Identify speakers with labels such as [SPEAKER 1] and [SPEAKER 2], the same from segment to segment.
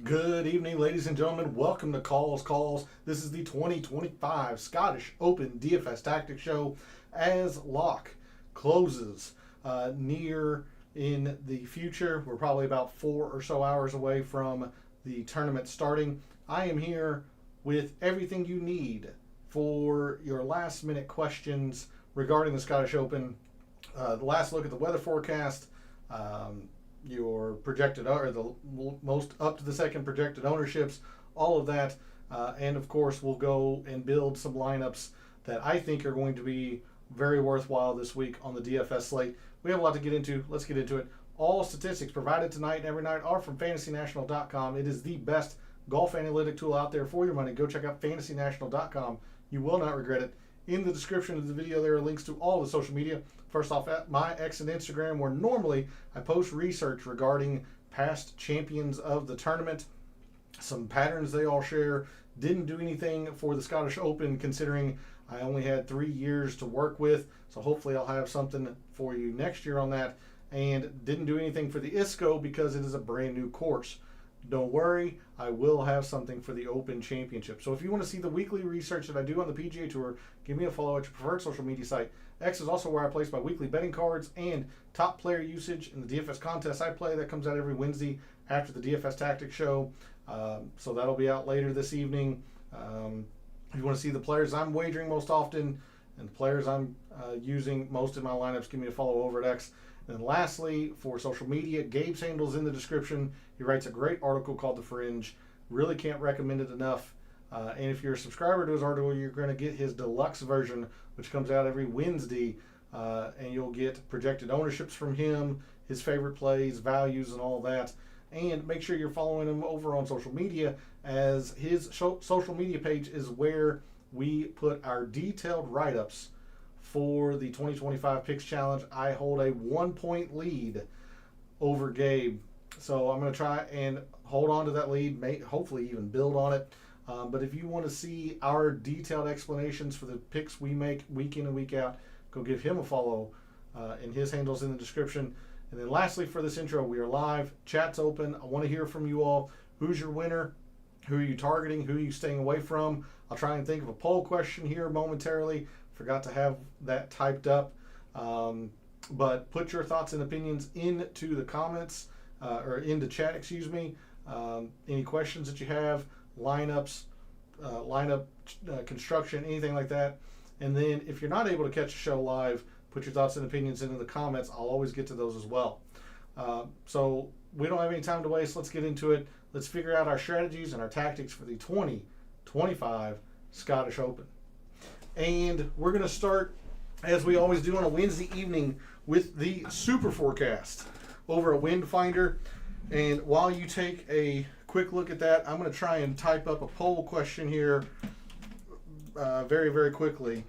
[SPEAKER 1] Good evening, ladies and gentlemen. Welcome to Calls. This is the 2025 Scottish Open DFS Tactics Show as lock closes near in the future. We're probably about 4 or so hours away from the tournament starting. I am here with everything you need for your last minute questions regarding the Scottish Open. The last look at the weather forecast, your projected or the most up to the second projected ownerships, all of that, and of course we'll go and build some lineups that I think are going to be very worthwhile this week on the DFS slate. We have a lot to get into. Let's get into it. All statistics provided tonight and every night are from FantasyNational.com. It is the best golf analytic tool out there for your money. Go check out FantasyNational.com. You will not regret it. In the description of the video, there are links to all the social media. First off, at my X and Instagram, where normally I post research regarding past champions of the tournament, some patterns they all share. Didn't do anything for the Scottish Open, considering I only had 3 years to work with. So hopefully I'll have something for you next year on that. And didn't do anything for the ISCO because it is a brand new course. Don't worry, I will have something for the Open Championship. So if you want to see the weekly research that I do on the PGA Tour, give me a follow at your preferred social media site. X is also where I place my weekly betting cards and top player usage in the DFS contest I play. That comes out every Wednesday after the DFS Tactics show. So that'll be out later this evening. If you want to see the players I'm wagering most often and the players I'm using most in my lineups, give me a follow over at X. And lastly, for social media, Gabe's handle's in the description. He writes a great article called The Fringe. Really can't recommend it enough. And if you're a subscriber to his article, you're going to get his deluxe version, which comes out every Wednesday. And you'll get projected ownerships from him, his favorite plays, values, and all that. And make sure you're following him over on social media, as his social media page is where we put our detailed write-ups for the 2025 Picks Challenge. I hold a 1-point lead over Gabe. So I'm going to try and hold on to that lead, hopefully even build on it. But if you want to see our detailed explanations for the picks we make week in and week out, go give him a follow, and his handle's in the description. And then lastly, for this intro, we are live. Chat's open. I want to hear from you all. Who's your winner? Who are you targeting? Who are you staying away from? I'll try and think of a poll question here momentarily. Forgot to have that typed up. But put your thoughts and opinions into the comments, or into chat, excuse me. Any questions that you have, lineups, lineup construction, anything like that. And then if you're not able to catch a show live, put your thoughts and opinions into the comments. I'll always get to those as well. So we don't have any time to waste. Let's get into it. Let's figure out our strategies and our tactics for the 2025 Scottish Open. And we're going to start, as we always do on a Wednesday evening, with the super forecast over at Wind Finder. And while you take a quick look at that, I'm going to try and type up a poll question here very, very quickly.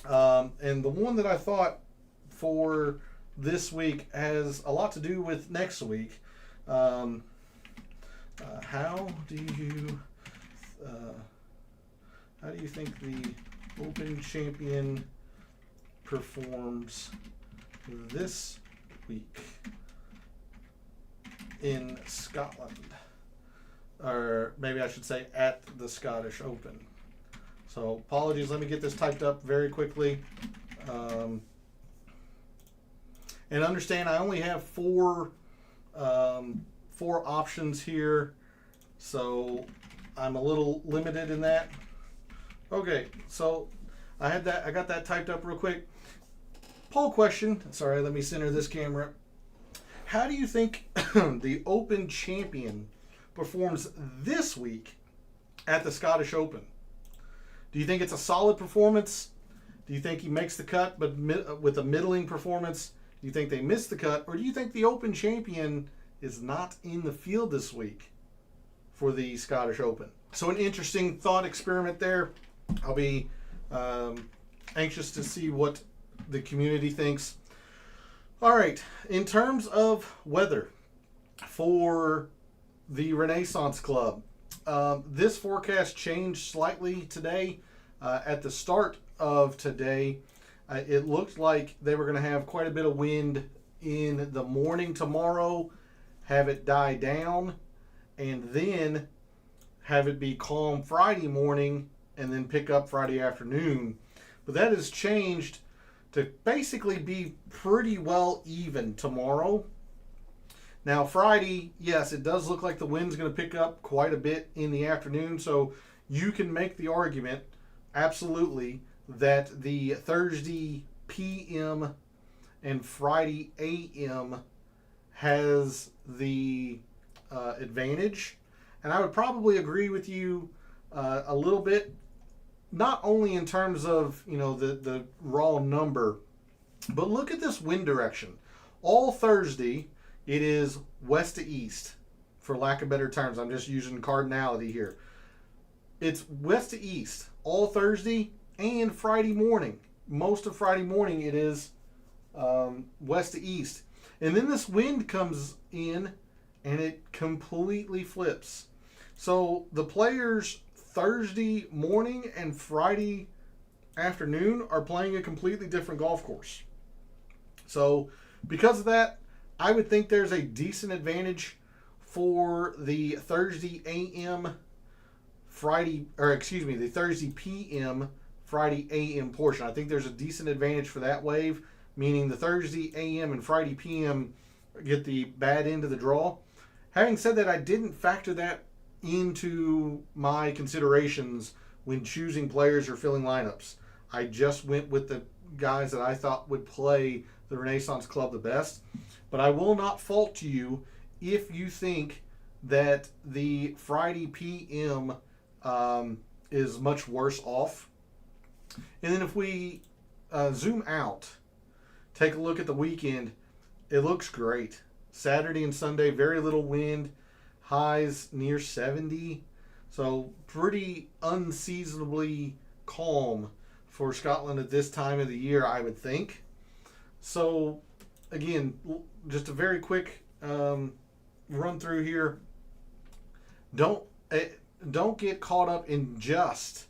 [SPEAKER 1] And the one that I thought for this week has a lot to do with next week. How do you think the Open champion performs this week in Scotland? Or maybe I should say at the Scottish Open. So apologies, let me get this typed up very quickly. And understand I only have four options here, so I'm a little limited in that. Okay, so I got that typed up real quick. Poll question. Sorry, let me center this camera. How do you think the Open champion performs this week at the Scottish Open? Do you think it's a solid performance? Do you think he makes the cut but with a middling performance? Do you think they miss the cut? Or do you think the Open champion is not in the field this week for the Scottish Open? So an interesting thought experiment there. I'll be anxious to see what the community thinks. All right, in terms of weather for the Renaissance Club, this forecast changed slightly today. At the start of today, it looked like they were going to have quite a bit of wind in the morning tomorrow, have it die down, and then have it be calm Friday morning and then pick up Friday afternoon. But that has changed to basically be pretty well even tomorrow. Now Friday, yes, it does look like the wind's going to pick up quite a bit in the afternoon, so you can make the argument, absolutely, that the Thursday PM and Friday AM has the advantage. And I would probably agree with you a little bit, not only in terms of, the raw number, but look at this wind direction. All Thursday, it is west to east, for lack of better terms. I'm just using cardinality here. It's west to east all Thursday and Friday morning. Most of Friday morning, it is west to east. And then this wind comes in and it completely flips. So the players Thursday morning and Friday afternoon are playing a completely different golf course. So because of that, I would think there's a decent advantage for the Thursday AM the Thursday PM Friday AM portion. I think there's a decent advantage for that wave, meaning the Thursday AM and Friday PM get the bad end of the draw. Having said that, I didn't factor that into my considerations when choosing players or filling lineups. I just went with the guys that I thought would play the Renaissance Club the best. But I will not fault you if you think that the Friday PM is much worse off. And then if we zoom out, take a look at the weekend, it looks great. Saturday and Sunday, very little wind, highs near 70. So pretty unseasonably calm for Scotland at this time of the year, I would think. So again, just a very quick run through here. Don't get caught up in just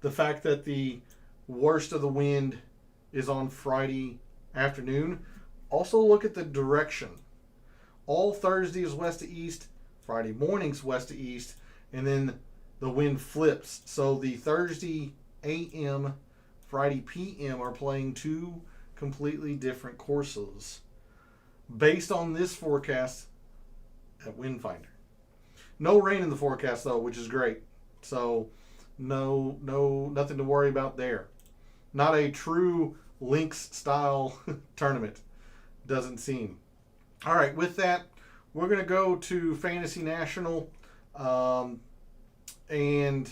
[SPEAKER 1] the fact that the worst of the wind is on Friday afternoon. Also look at the direction. All Thursday is west to east, Friday morning's west to east, and then the wind flips. So the Thursday AM, Friday PM are playing two completely different courses based on this forecast at Windfinder. No rain in the forecast though, which is great. So nothing to worry about there. Not a true links style tournament, doesn't seem. All right, with that, we're going to go to Fantasy National, and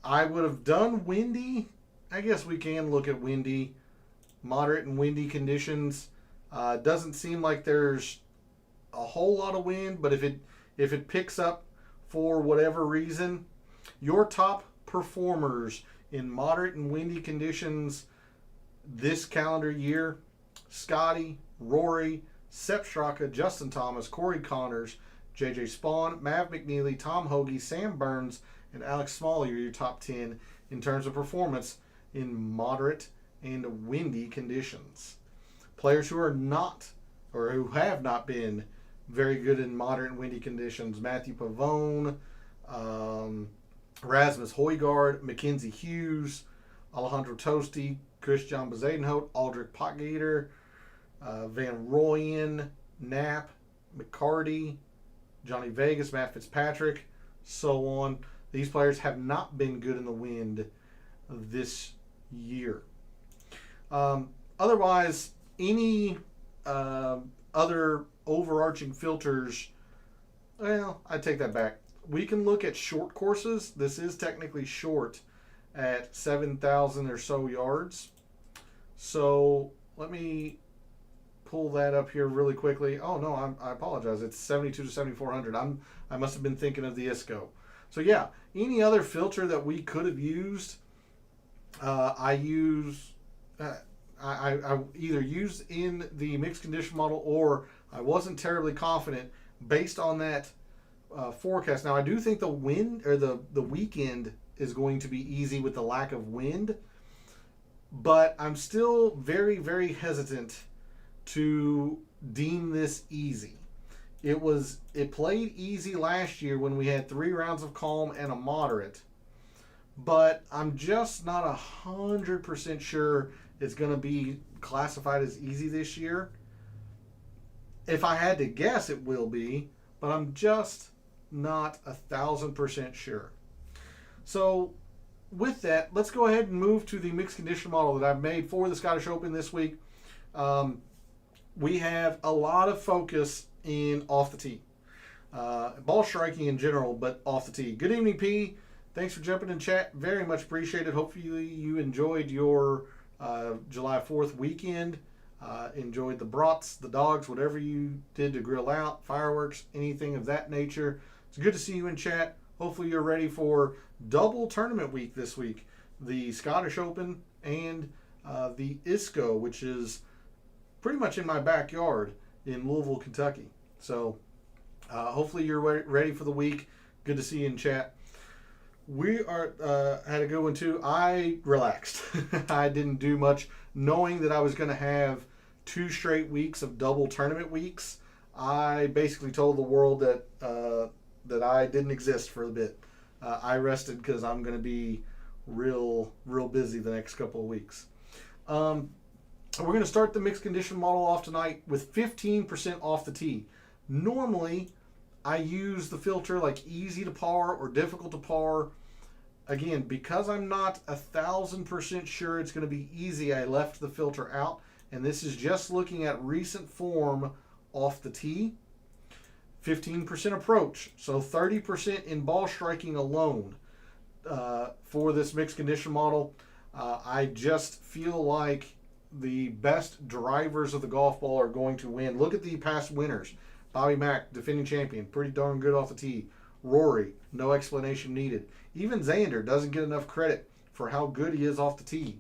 [SPEAKER 1] I would have done windy. I guess we can look at windy, moderate and windy conditions. Doesn't seem like there's a whole lot of wind, but if it picks up for whatever reason, your top performers in moderate and windy conditions this calendar year: Scotty, Rory, Sepp Straka, Justin Thomas, Corey Connors, JJ Spawn, Mav McNeely, Tom Hoagie, Sam Burns, and Alex Smalley are your top 10 in terms of performance in moderate and windy conditions. Players who are not, or who have not been very good in moderate and windy conditions: Matthew Pavone, Rasmus Højgaard, Mackenzie Hughes, Alejandro Tosti, Christian Bezuidenhout, Aldrich Potgater, Van Rooyen, Knapp, McCarty, Johnny Vegas, Matt Fitzpatrick, so on. These players have not been good in the wind this year. Otherwise, any other overarching filters, well, I take that back. We can look at short courses. This is technically short at 7,000 or so yards. So let me pull that up here really quickly. Oh no, I apologize. It's 72 to 7,400. I must have been thinking of the ISCO. So yeah, any other filter that we could have used, I either used in the mixed condition model, or I wasn't terribly confident based on that forecast. Now I do think the wind, or the weekend, is going to be easy with the lack of wind, but I'm still very, very hesitant to deem this easy. It played easy last year when we had 3 rounds of calm and a moderate, but I'm just not 100% sure it's going to be classified as easy this year. If I had to guess, it will be, but I'm just not 1,000% sure. So with that, let's go ahead and move to the mixed condition model that I've made for the Scottish Open this week. We have a lot of focus in off the tee. Ball striking in general, but off the tee. Good evening, P. Thanks for jumping in chat. Very much appreciated. Hopefully you enjoyed your July 4th weekend. Enjoyed the brats, the dogs, whatever you did to grill out, fireworks, anything of that nature. It's good to see you in chat. Hopefully you're ready for double tournament week this week. The Scottish Open and the ISCO, which is pretty much in my backyard in Louisville, Kentucky. So hopefully you're ready for the week. Good to see you in chat. We had a good one too. I relaxed. I didn't do much, knowing that I was going to have 2 straight weeks of double tournament weeks. I basically told the world that I didn't exist for a bit. I rested because I'm going to be real busy the next couple of weeks. We're going to start the mixed condition model off tonight with 15% off the tee. Normally, I use the filter like easy to par or difficult to par. Again, because I'm not 1,000% sure it's going to be easy, I left the filter out. And this is just looking at recent form off the tee. 15% approach, so 30% in ball striking alone for this mixed condition model. I just feel like the best drivers of the golf ball are going to win. Look at the past winners. Bobby Mack, defending champion, pretty darn good off the tee. Rory, no explanation needed. Even Xander doesn't get enough credit for how good he is off the tee.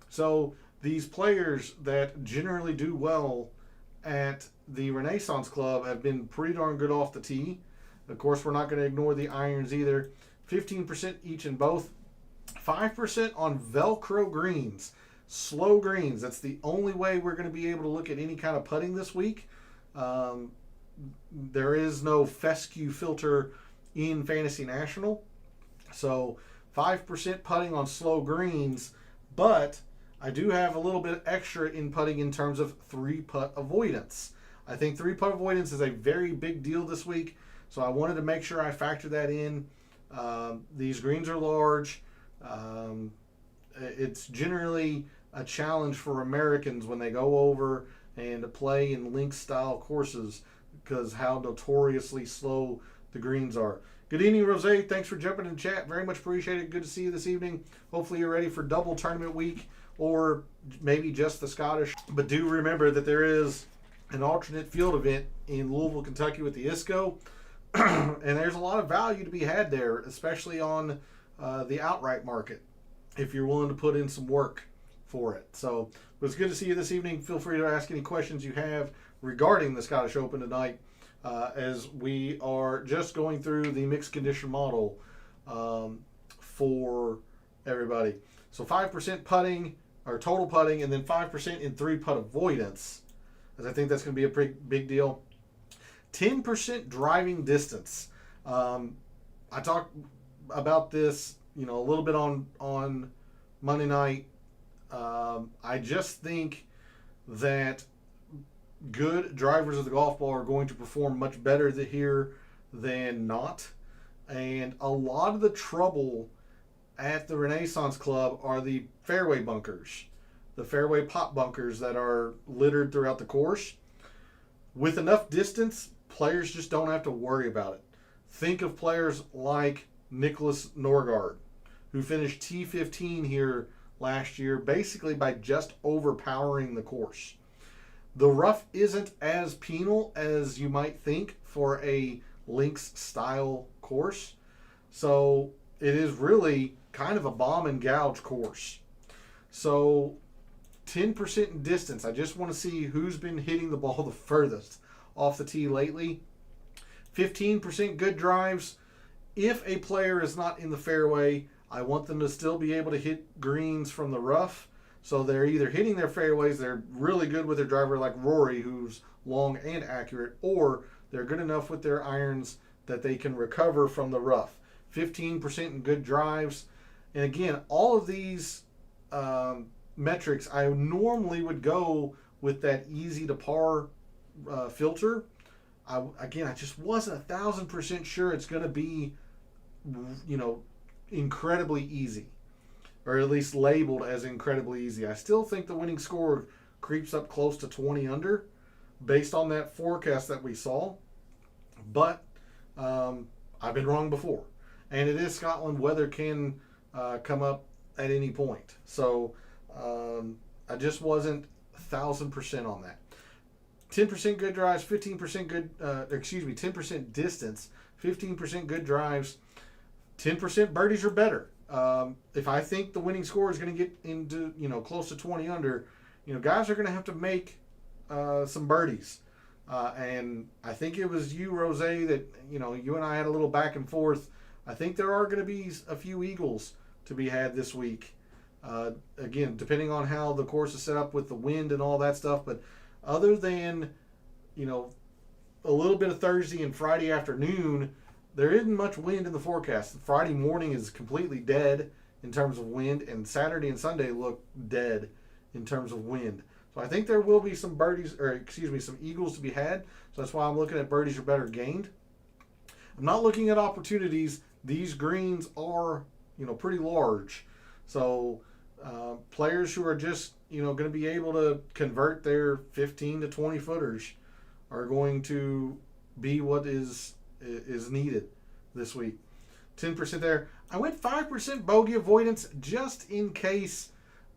[SPEAKER 1] So these players that generally do well at the Renaissance Club have been pretty darn good off the tee. Of course, we're not going to ignore the irons either. 15% each in both. 5% on Velcro greens. Slow greens. That's the only way we're going to be able to look at any kind of putting this week. There is no fescue filter in Fantasy National. So 5% putting on slow greens, but I do have a little bit extra in putting in terms of 3-putt avoidance. I think 3-putt avoidance is a very big deal this week, so I wanted to make sure I factor that in. These greens are large. It's generally a challenge for Americans when they go over and play in links-style courses because how notoriously slow the greens are. Good evening, Rose. Thanks for jumping in chat. Very much appreciated. Good to see you this evening. Hopefully you're ready for double tournament week or maybe just the Scottish. But do remember that there is an alternate field event in Louisville, Kentucky with the ISCO. And there's a lot of value to be had there, especially on the outright market, if you're willing to put in some work for it. So it was good to see you this evening. Feel free to ask any questions you have regarding the Scottish Open tonight, as we are just going through the mixed condition model for everybody. So 5% putting, or total putting, and then 5% in 3-putt avoidance, as I think that's going to be a pretty big deal. 10% driving distance. I talked about this, a little bit on Monday night. I just think that good drivers of the golf ball are going to perform much better here than not. And a lot of the trouble at the Renaissance Club are the fairway bunkers, the fairway pop bunkers that are littered throughout the course. With enough distance, players just don't have to worry about it. Think of players like Nicholas Norgard, who finished T15 here last year basically by just overpowering the course. The rough isn't as penal as you might think for a links style course. So it is really kind of a bomb and gouge course. So 10% in distance. I just want to see who's been hitting the ball the furthest off the tee lately. 15% good drives. If a player is not in the fairway, I want them to still be able to hit greens from the rough. So they're either hitting their fairways, they're really good with their driver like Rory, who's long and accurate, or They're good enough with their irons that they can recover from the rough. 15% in good drives. And again, all of these metrics, I normally would go with that easy to par filter. I just wasn't 1,000% sure it's going to be, incredibly easy, or at least labeled as incredibly easy. I still think the winning score creeps up close to 20 under based on that forecast that we saw. But I've been wrong before. And it is Scotland. Weather can come up at any point. So I just wasn't 1,000% on that. 10% good drives, 15% good, 10% distance, 15% good drives, 10% birdies or better. If I think the winning score is going to get into, close to 20 under, guys are going to have to make some birdies. And I think it was you, Rose, that, you and I had a little back and forth. I think there are going to be a few eagles to be had this week. Again, depending on how the course is set up with the wind and all that stuff. But other than, a little bit of Thursday and Friday afternoon, there isn't much wind in the forecast. Friday morning is completely dead in terms of wind, and Saturday and Sunday look dead in terms of wind. So I think there will be some some eagles to be had. So that's why I'm looking at birdies or better gained. I'm not looking at opportunities. These greens are, pretty large. So players who are just, going to be able to convert their 15 to 20 footers are going to be what is needed this week. 10% there. I went 5% bogey avoidance just in case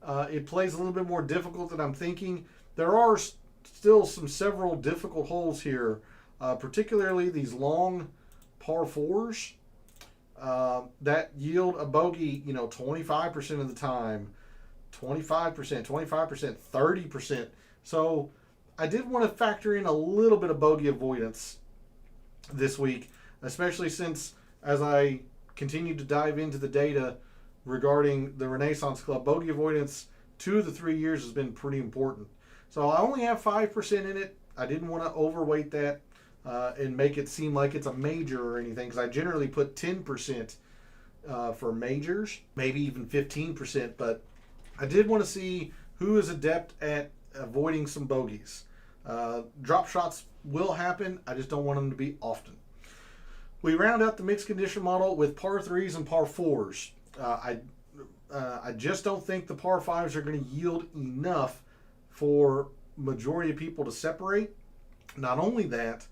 [SPEAKER 1] it plays a little bit more difficult than I'm thinking. There are still several difficult holes here, particularly these long par fours that yield a bogey, 25% of the time, 25%, 30%. So I did want to factor in a little bit of bogey avoidance this week, especially since as I continued to dive into the data regarding the Renaissance Club, bogey avoidance 2 of the 3 years has been pretty important. So I only have 5% in it. I didn't want to overweight that and make it seem like it's a major or anything, because I generally put 10% for majors, maybe even 15%, but I did want to see who is adept at avoiding some bogeys. Drop shots will happen. I just don't want them to be often. We round out the mixed condition model with par 3s and par 4s. I just don't think the par 5s are going to yield enough for majority of people to separate. Not only that,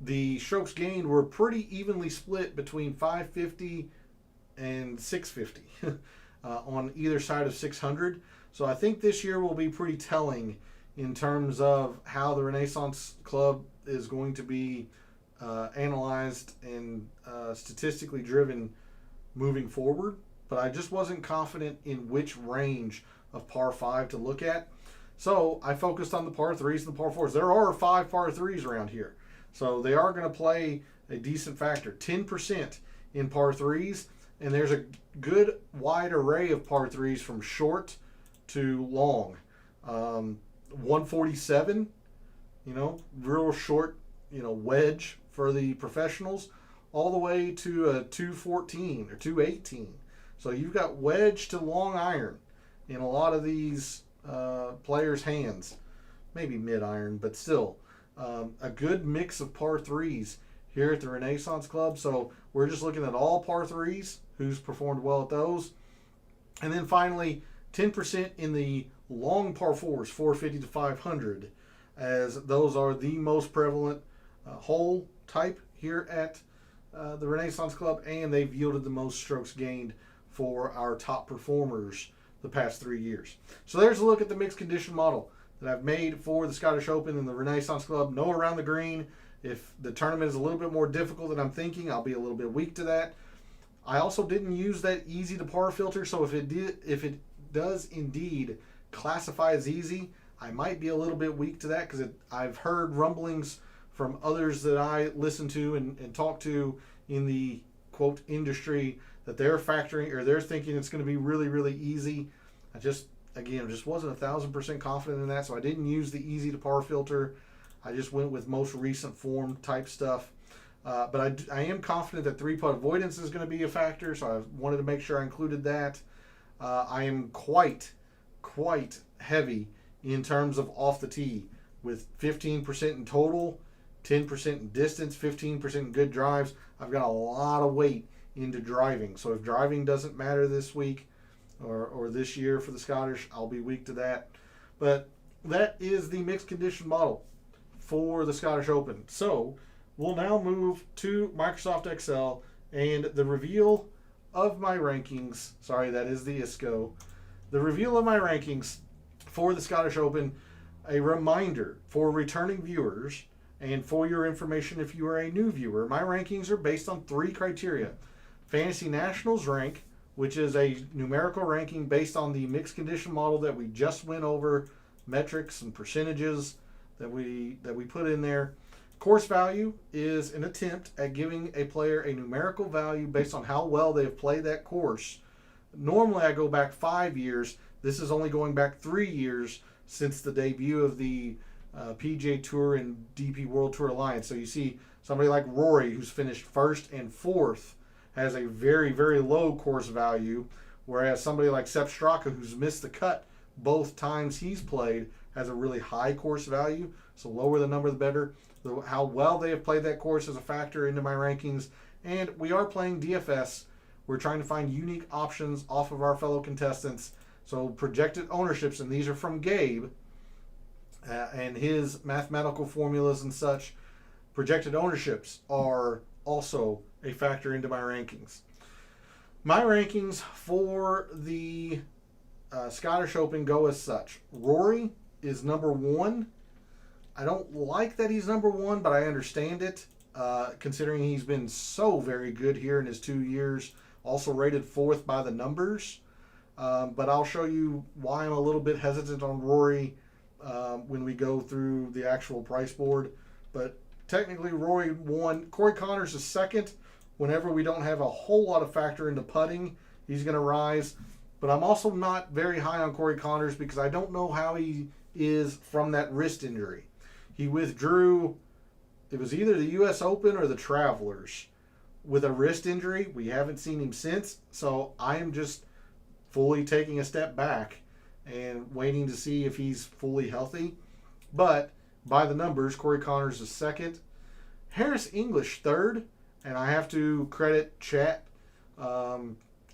[SPEAKER 1] the strokes gained were pretty evenly split between 550 and 650 on either side of 600. So I think this year will be pretty telling in terms of how the Renaissance Club is going to be analyzed and statistically driven moving forward. But I just wasn't confident in which range of par 5 to look at. So I focused on the par 3s and the par 4s. There are 5 par 3s around here. So they are going to play a decent factor. 10% in par 3s. And there's a good wide array of par 3s from short to long. 147, real short, wedge for the professionals, all the way to a 214 or 218. So you've got wedge to long iron in a lot of these players' hands. Maybe mid iron, but still a good mix of par 3s here at the Renaissance Club. So we're just looking at all par 3s, who's performed well at those. And then finally, 10% in the long par 4s, 450 to 500, as those are the most prevalent hole type here at the Renaissance Club, and they've yielded the most strokes gained for our top performers the past 3 years. So there's a look at the mixed condition model that I've made for the Scottish Open and the Renaissance Club. No around the green. If the tournament is a little bit more difficult than I'm thinking, I'll be a little bit weak to that. I also didn't use that easy to par filter, so if it does indeed classify as easy, I might be a little bit weak to that, because I've heard rumblings from others that I listen to and talk to in the quote industry that they're factoring, or they're thinking it's going to be really, really easy. I just wasn't 1,000% confident in that, so I didn't use the easy to par filter. I just went with most recent form type stuff. But I am confident that 3-putt avoidance is going to be a factor, so I wanted to make sure I included that. I am quite heavy in terms of off the tee, with 15% in total, 10% in distance, 15% in good drives. I've got a lot of weight into driving. So if driving doesn't matter this week or this year for the Scottish, I'll be weak to that. But that is the mixed condition model for the Scottish Open. So we'll now move to Microsoft Excel and the reveal of my rankings. Sorry, that is the ISCO. The reveal of my rankings for the Scottish Open. A reminder for returning viewers and for your information if you are a new viewer, my rankings are based on 3 criteria. Fantasy Nationals rank, which is a numerical ranking based on the mixed condition model that we just went over, metrics and percentages that we put in there. Course value is an attempt at giving a player a numerical value based on how well they have played that course. Normally I go back 5 years. This is only going back 3 years since the debut of the PGA Tour and DP World Tour Alliance. So you see somebody like Rory, who's finished 1st and 4th, has a very low course value, whereas somebody like Sepp Straka, who's missed the cut both times he's played, has a really high course value. So lower the number, the better. How well they have played that course is a factor into my rankings. And we are playing DFS. We're trying to find unique options off of our fellow contestants. So projected ownerships, and these are from Gabe and his mathematical formulas and such. Projected ownerships are also a factor into my rankings. My rankings for the Scottish Open go as such. Rory is number 1. I don't like that he's number 1, but I understand it, considering he's been so very good here in his 2 years. Also rated 4th by the numbers. But I'll show you why I'm a little bit hesitant on Rory when we go through the actual price board. But technically Rory 1. Corey Connors is 2nd. Whenever we don't have a whole lot of factor into putting, he's going to rise. But I'm also not very high on Corey Connors because I don't know how he is from that wrist injury. He withdrew, it was either the U.S. Open or the Travelers with a wrist injury. We haven't seen him since, so I am just fully taking a step back and waiting to see if he's fully healthy. But by the numbers, Corey Connors is 2nd. Harris English 3rd, and I have to credit chat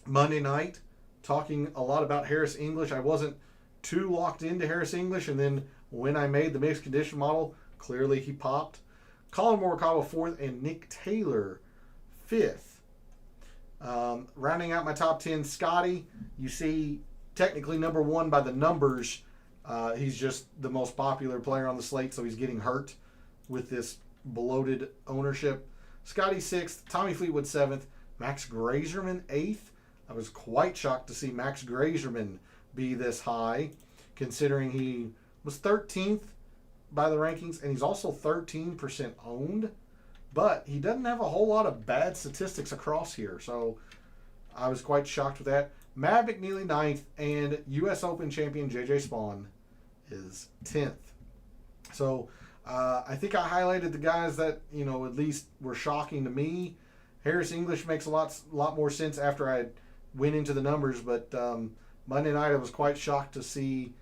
[SPEAKER 1] Monday night talking a lot about Harris English. I wasn't too locked into Harris English, and then when I made the mixed condition model, clearly he popped. Colin Morikawa 4th and Nick Taylor 5th. Rounding out my top 10, Scotty, you see technically number 1 by the numbers. He's just the most popular player on the slate, so he's getting hurt with this bloated ownership. Scotty 6th, Tommy Fleetwood 7th, Max Grazerman 8th. I was quite shocked to see Max Grazerman be this high, considering he was 13th by the rankings, and he's also 13% owned. But he doesn't have a whole lot of bad statistics across here, so I was quite shocked with that. Matt McNeely 9th, and U.S. Open champion J.J. Spawn is 10th. So I think I highlighted the guys that, at least were shocking to me. Harris English makes a lot more sense after I went into the numbers, but Monday night I was quite shocked to see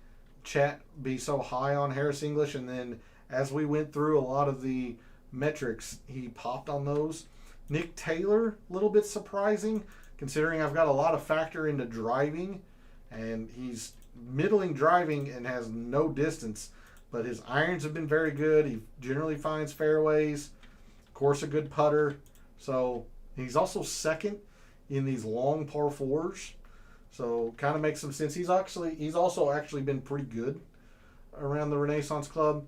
[SPEAKER 1] chat be so high on Harris English, and then as we went through a lot of the metrics, he popped on those. Nick Taylor, a little bit surprising, considering I've got a lot of factor into driving, and he's middling driving and has no distance, but his irons have been very good. He generally finds fairways, of course a good putter, so he's also 2nd in these long par 4s, so kind of makes some sense. He's also actually been pretty good around the Renaissance Club.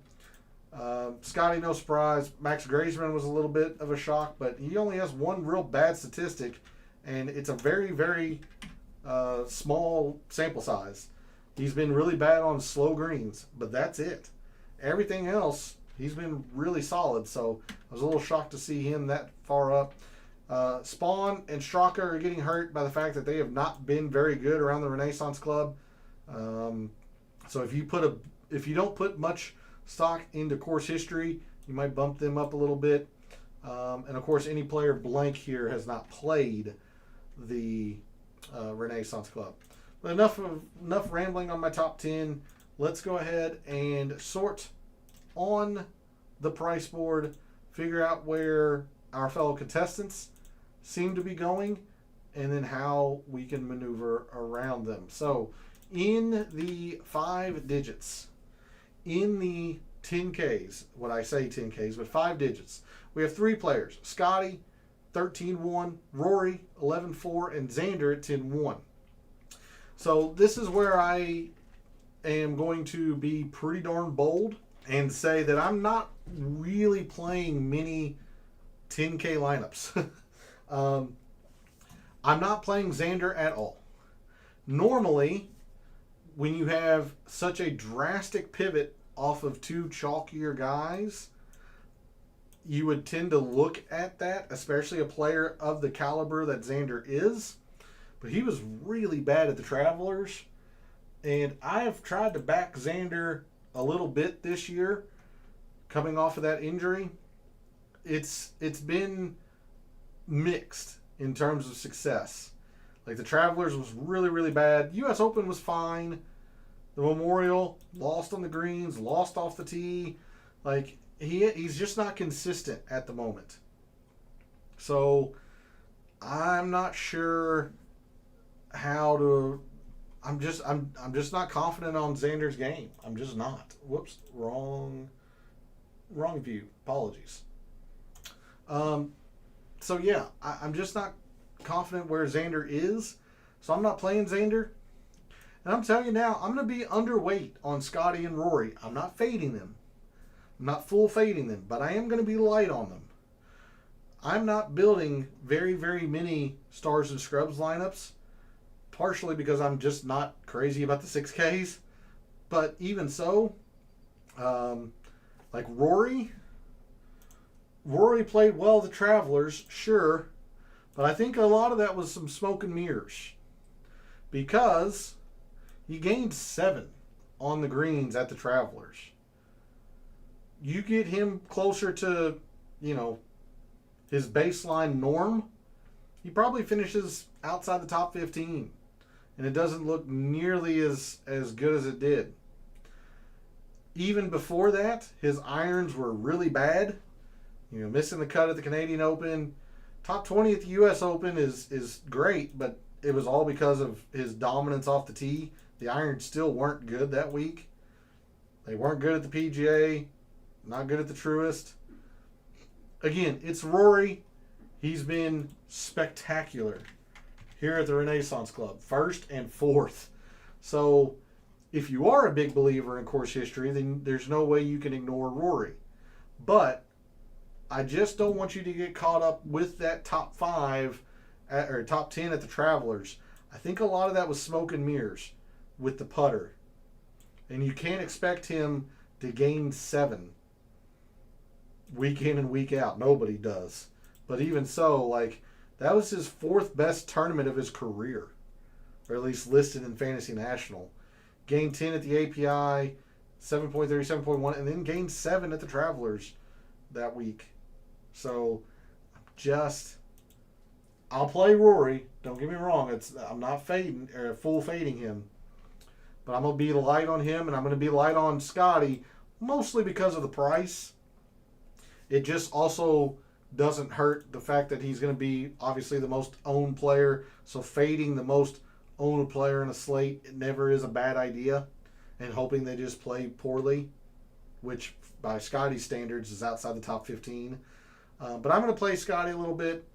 [SPEAKER 1] Scotty, no surprise. Max Grazerman was a little bit of a shock, but he only has one real bad statistic, and it's a very small sample size. He's been really bad on slow greens, but that's it. Everything else, he's been really solid, so I was a little shocked to see him that far up. Spawn and Straka are getting hurt by the fact that they have not been very good around the Renaissance Club. So if you don't put much stock into course history, you might bump them up a little bit. And of course, any player blank here has not played the Renaissance Club. But enough rambling on my top 10. Let's go ahead and sort on the price board, figure out where our fellow contestants seem to be going, and then how we can maneuver around them. So in the 5 digits, in the 10Ks, when I say 10Ks, but 5 digits, we have 3 players: Scotty, 13-1, Rory, 11-4, and Xander at 10-1. So this is where I am going to be pretty darn bold and say that I'm not really playing many 10K lineups. I'm not playing Xander at all. Normally, when you have such a drastic pivot off of 2 chalkier guys, you would tend to look at that, especially a player of the caliber that Xander is. But he was really bad at the Travelers, and I have tried to back Xander a little bit this year, coming off of that injury. It's been mixed in terms of success. Like, the Travelers was really, really bad. U.S. Open was fine. The Memorial, lost on the greens, lost off the tee. Like, he's just not consistent at the moment. So I'm not sure how to. I'm just not confident on Xander's game. I'm just not. Whoops, wrong view. Apologies. So yeah, I'm just not confident where Xander is. So I'm not playing Xander. And I'm telling you now, I'm going to be underweight on Scotty and Rory. I'm not fading them. I'm not full fading them, but I am going to be light on them. I'm not building very, very many Stars and Scrubs lineups, partially because I'm just not crazy about the 6Ks. But even so, like Rory played well the Travelers, sure, but I think a lot of that was some smoke and mirrors, because he gained 7 on the greens at the Travelers. You get him closer to, his baseline norm, he probably finishes outside the top 15. And it doesn't look nearly as good as it did. Even before that, his irons were really bad. Missing the cut at the Canadian Open. Top 20 at the U.S. Open is great, but it was all because of his dominance off the tee. The irons still weren't good that week. They weren't good at the PGA. Not good at the Truist. Again, it's Rory. He's been spectacular here at the Renaissance Club. 1st and 4th. So if you are a big believer in course history, then there's no way you can ignore Rory. But I just don't want you to get caught up with that top 5 or top 10 at the Travelers. I think a lot of that was smoke and mirrors with the putter. And you can't expect him to gain 7 week in and week out. Nobody does. But even so, that was his 4th best tournament of his career, or at least listed in Fantasy National. Gained 10 at the API, 7.3, 7.1, and then gained 7 at the Travelers that week. So I'll play Rory. Don't get me wrong. I'm not fading or full fading him, but I'm gonna be light on him, and I'm gonna be light on Scotty, mostly because of the price. It just also doesn't hurt the fact that he's going to be obviously the most owned player. So fading the most owned player in a slate, it never is a bad idea. And hoping they just play poorly, which by Scotty's standards is outside the top 15. But I'm going to play Scotty a little bit.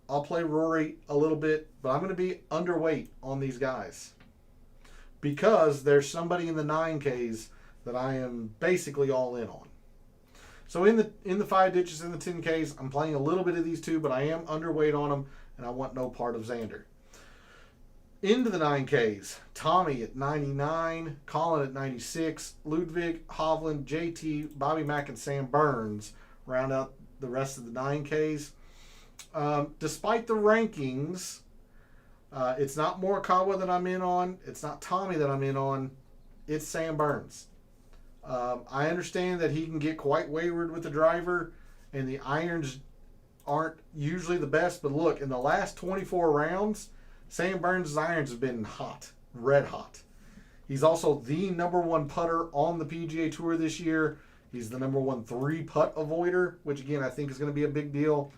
[SPEAKER 1] I'll play Rory a little bit. But I'm going to be underweight on these guys, because there's somebody in the 9Ks that I am basically all in on. So in the 5 ditches, in the 10Ks, I'm playing a little bit of these two, but I am underweight on them, and I want no part of Xander. Into the 9Ks, Tommy at 99, Colin at 96, Ludwig, Hovland, JT, Bobby Mack, and Sam Burns round out the rest of the 9Ks. Despite the rankings, it's not Morikawa that I'm in on. It's not Tommy that I'm in on. It's Sam Burns. I understand that he can get quite wayward with the driver, and the irons aren't usually the best. But look, in the last 24 rounds, Sam Burns' irons have been hot, red hot. He's also the #1 putter on the PGA Tour this year. He's the #1 3-putt avoider, which again I think is going to be a big deal.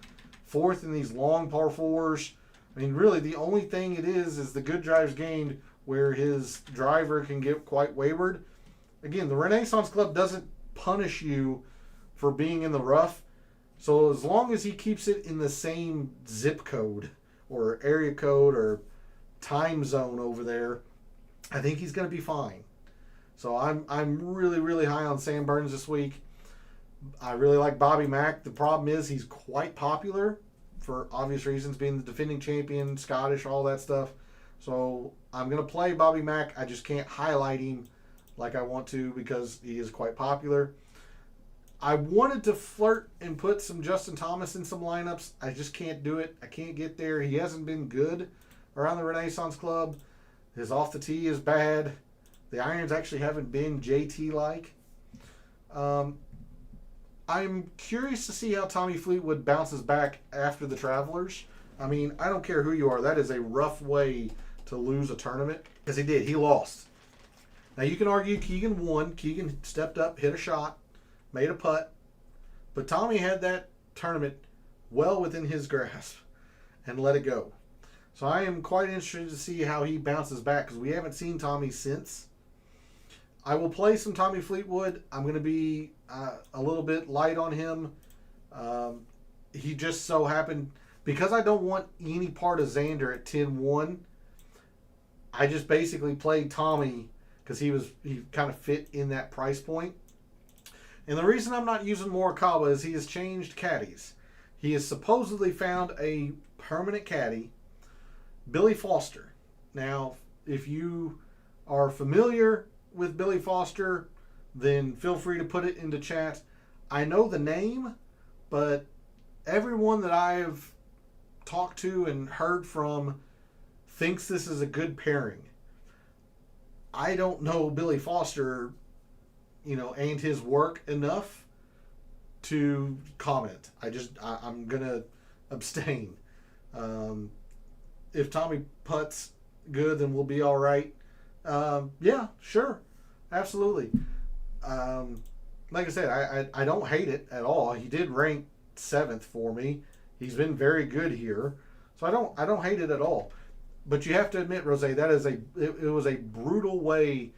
[SPEAKER 1] 4th in these long par 4s. I mean, really, the only thing it is the good drives gained where his driver can get quite wayward. Again, the Renaissance Club doesn't punish you for being in the rough. So as long as he keeps it in the same zip code or area code or time zone over there, I think he's going to be fine. So I'm really, really high on Sam Burns this week. I really like Bobby Mack. The problem is he's quite popular for obvious reasons, being the defending champion, Scottish, all that stuff. So I'm going to play Bobby Mack. I just can't highlight him like I want to because he is quite popular. I wanted to flirt and put some Justin Thomas in some lineups. I just can't do it. I can't get there. He hasn't been good around the Renaissance Club. His off the tee is bad. The irons actually haven't been JT-like. I'm curious to see how Tommy Fleetwood bounces back after the Travelers. I mean, I don't care who you are. That is a rough way to lose a tournament. Because he did. He lost. Now, you can argue Keegan won. Keegan stepped up, hit a shot, made a putt. But Tommy had that tournament well within his grasp and let it go. So I am quite interested to see how he bounces back because we haven't seen Tommy since. I will play some Tommy Fleetwood. I'm going to be a little bit light on him. He just so happened, because I don't want any part of Xander at 10-1, I just basically played Tommy because he kind of fit in that price point. And the reason I'm not using Morikawa is he has changed caddies. He has supposedly found a permanent caddy, Billy Foster. Now, if you are familiar with Billy Foster, then feel free to put it into chat. I know the name, but everyone that I've talked to and heard from thinks this is a good pairing. I don't know Billy Foster, and his work enough to comment. I'm going to abstain. If Tommy putts good, then we'll be all right. Yeah, sure. Absolutely. Like I said, I don't hate it at all. He did rank 7th for me. He's been very good here. So I don't hate it at all. But you have to admit, Rose, that is it was a brutal way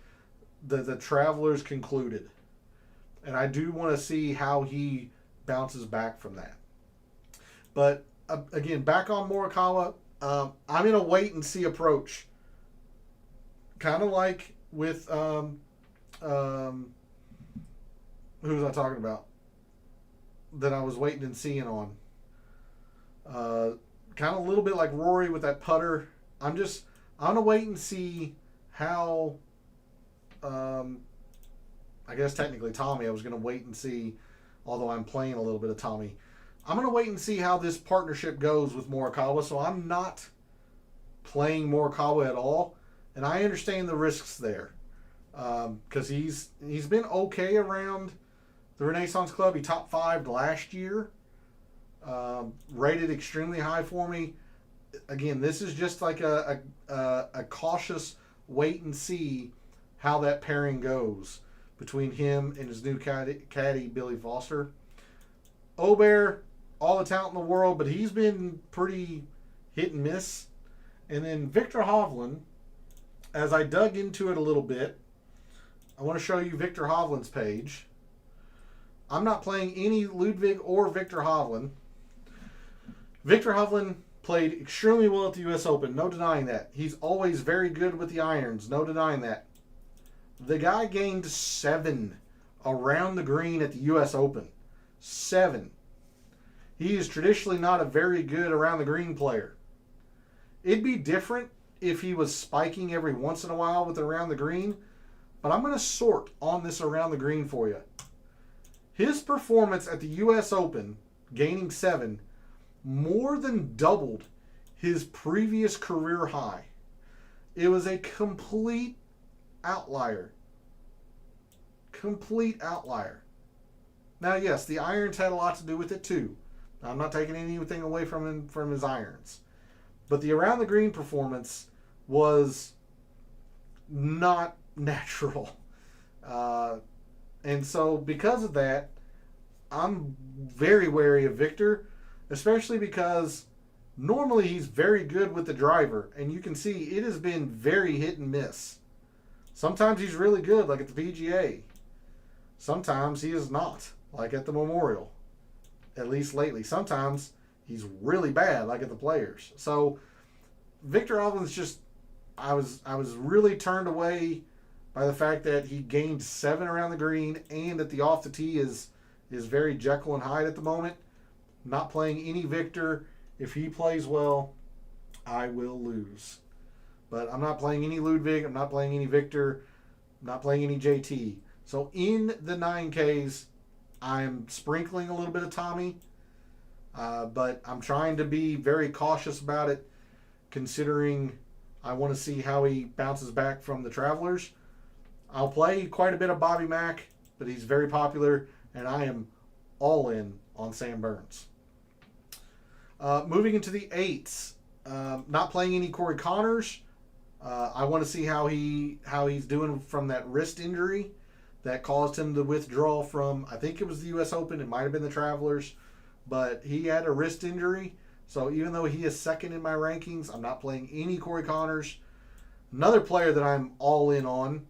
[SPEAKER 1] that the Travelers concluded. And I do want to see how he bounces back from that. But again, back on Morikawa, I'm in a wait and see approach. Kind of like with who was I talking about that I was waiting and seeing on. Kind of a little bit like Rory with that putter. I'm gonna wait and see how. I guess technically Tommy, I was gonna wait and see, although I'm playing a little bit of Tommy. I'm gonna wait and see how this partnership goes with Morikawa. So I'm not playing Morikawa at all, and I understand the risks there because he's been okay around the Renaissance Club. He top 5'd last year, rated extremely high for me. Again, this is just like a cautious wait and see how that pairing goes between him and his new caddy Billy Foster. Obear, all the talent in the world, but he's been pretty hit and miss. And then Victor Hovland, as I dug into it a little bit, I want to show you Victor Hovland's page. I'm not playing any Ludwig or Victor Hovland. Victor Hovland played extremely well at the U.S. Open, no denying that. He's always very good with the irons, no denying that. The guy gained 7 around the green at the U.S. Open. 7. He is traditionally not a very good around the green player. It'd be different if he was spiking every once in a while with around the green, but I'm going to sort on this around the green for you. His performance at the U.S. Open, gaining 7, more than doubled his previous career high. It was a complete outlier. Complete outlier. Now, yes, the irons had a lot to do with it too. I'm not taking anything away from him from his irons. But the around the green performance was not natural. And so because of that, I'm very wary of Victor, especially because normally he's very good with the driver. And you can see it has been very hit and miss. Sometimes he's really good, like at the PGA. Sometimes he is not, like at the Memorial, at least lately. Sometimes he's really bad, like at the Players. So Victor Hovland's just, I was really turned away by the fact that he gained 7 around the green, and that the off the tee is very Jekyll and Hyde at the moment. Not playing any Victor. If he plays well, I will lose. But I'm not playing any Ludwig. I'm not playing any Victor. I'm not playing any JT. So in the 9Ks, I'm sprinkling a little bit of Tommy. But I'm trying to be very cautious about it, considering I want to see how he bounces back from the Travelers. I'll play quite a bit of Bobby Mack, but he's very popular, and I am all in on Sam Burns. Moving into the 8s, not playing any Corey Connors. I want to see how he's doing from that wrist injury that caused him to withdraw from, I think it was the U.S. Open. It might have been the Travelers, but he had a wrist injury. So even though he is second in my rankings, I'm not playing any Corey Connors. Another player that I'm all in on.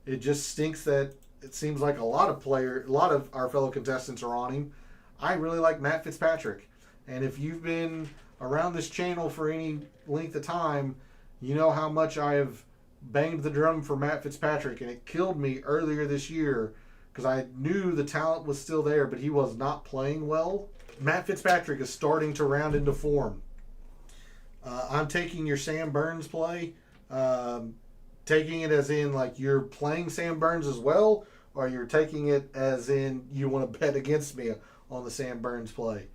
[SPEAKER 1] It just stinks that it seems like a lot of our fellow contestants are on him. I really like Matt Fitzpatrick. And if you've been around this channel for any length of time, you know how much I have banged the drum for Matt Fitzpatrick, and it killed me earlier this year because I knew the talent was still there, but he was not playing well. Matt Fitzpatrick is starting to round into form. I'm taking your Sam Burns play, taking it as in like you're playing Sam Burns as well, or you're taking it as in you want to bet against me on the Sam Burns play.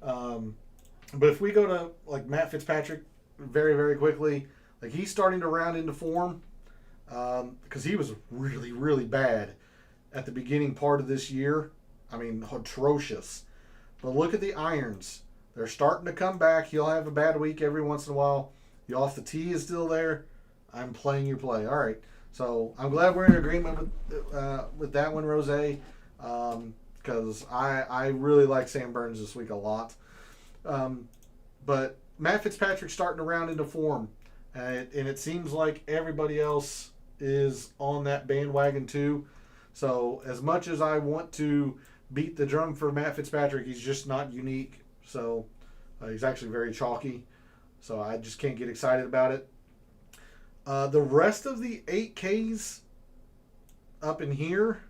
[SPEAKER 1] But if we go to like Matt Fitzpatrick very, very quickly, like he's starting to round into form because he was really, really bad at the beginning part of this year. I mean, atrocious. But look at the irons. They're starting to come back. He'll have a bad week every once in a while. The off the tee is still there. I'm playing your play. All right. So I'm glad we're in agreement with that one, Rose, because I really like Sam Burns this week a lot. But Matt Fitzpatrick's starting to round into form. And it seems like everybody else is on that bandwagon too. So as much as I want to beat the drum for Matt Fitzpatrick, he's just not unique. So he's actually very chalky. So I just can't get excited about it. The rest of the 8Ks up in here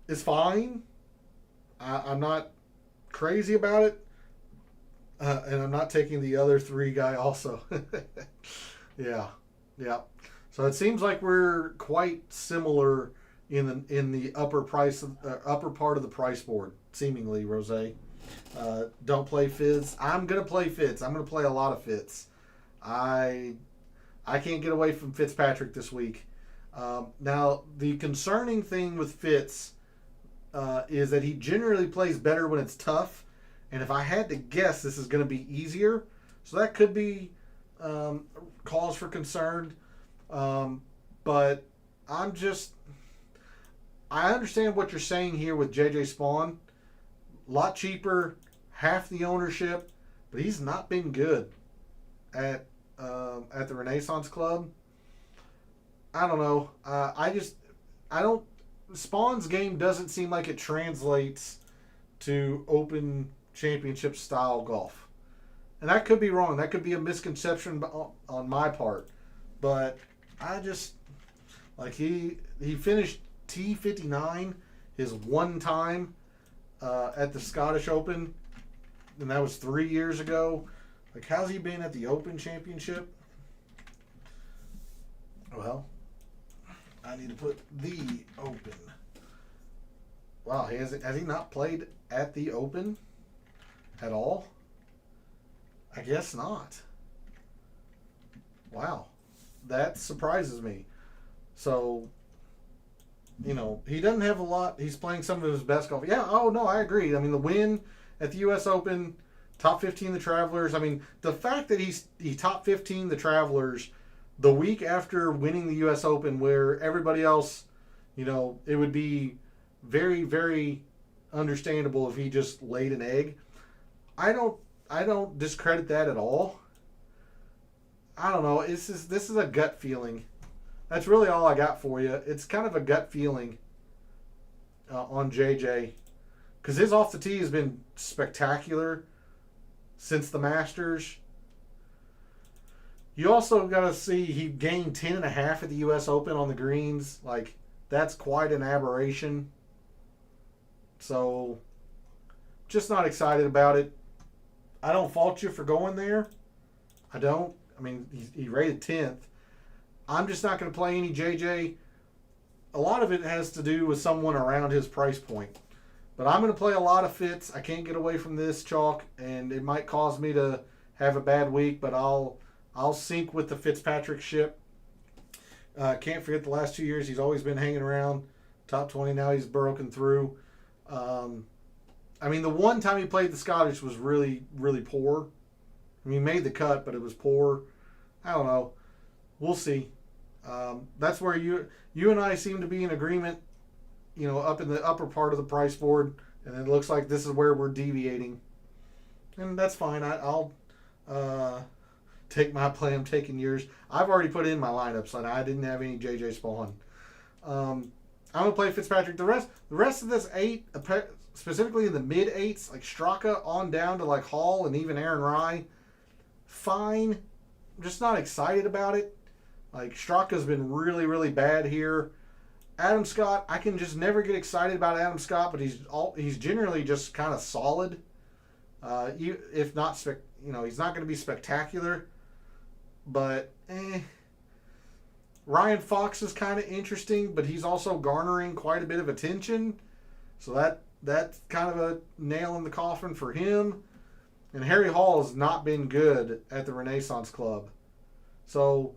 [SPEAKER 1] is fine. I'm not crazy about it. And I'm not taking the other 3 guy also. Yeah. So it seems like we're quite similar in the upper part of the price board, seemingly, Rose. Don't play Fitz. I'm gonna play Fitz. I'm gonna play a lot of Fitz. I can't get away from Fitzpatrick this week. Now the concerning thing with Fitz is that he generally plays better when it's tough. And if I had to guess, this is going to be easier. So that could be cause for concern. But I understand what you're saying here with JJ Spawn. A lot cheaper, half the ownership, but he's not been good at the Renaissance Club. I don't know. Spawn's game doesn't seem like it translates to Open Championship style golf. And that could be wrong. That could be a misconception on my part. But I just, like, he finished T59 his one time at the Scottish Open, and that was 3 years ago. Like, how's he been at the Open Championship? Well, I need to put the Open. Wow, has he not played at the Open at all? I guess not. Wow, that surprises me. So he doesn't have a lot. He's playing some of his best golf. Yeah, oh no, I agree. I mean, the win at the U.S. Open, top 15 the Travelers. I mean, the fact that he top 15 the Travelers the week after winning the U.S. Open, where everybody else, it would be very, very understandable if he just laid an egg. I don't discredit that at all. I don't know. This is a gut feeling. That's really all I got for you. It's kind of a gut feeling on JJ, because his off the tee has been spectacular since the Masters. You also got to see he gained 10.5 at the U.S. Open on the greens. Like, that's quite an aberration. So, just not excited about it. I don't fault you for going there. I don't. I mean, he rated 10th. I'm just not going to play any JJ. A lot of it has to do with someone around his price point. But I'm going to play a lot of Fitz. I can't get away from this chalk, and it might cause me to have a bad week, but I'll sink with the Fitzpatrick ship. Can't forget the last 2 years. He's always been hanging around top 20. Now he's broken through. I mean, the one time he played the Scottish was really, really poor. I mean, he made the cut, but it was poor. I don't know. We'll see. That's where you and I seem to be in agreement, up in the upper part of the price board, and it looks like this is where we're deviating. And that's fine. I'll take my play. I'm taking yours. I've already put in my lineups, and I didn't have any JJ Spawn. I'm going to play Fitzpatrick. The rest of this 8, specifically in the mid-8s, like Straka on down to like Hall and even Aaron Rye, fine. I'm just not excited about it. Like, Straka's been really, really bad here. Adam Scott, I can just never get excited about Adam Scott, but he's generally just kind of solid. If not, he's not going to be spectacular, but Ryan Fox is kind of interesting, but he's also garnering quite a bit of attention, so that's kind of a nail in the coffin for him. And Harry Hall has not been good at the Renaissance Club. So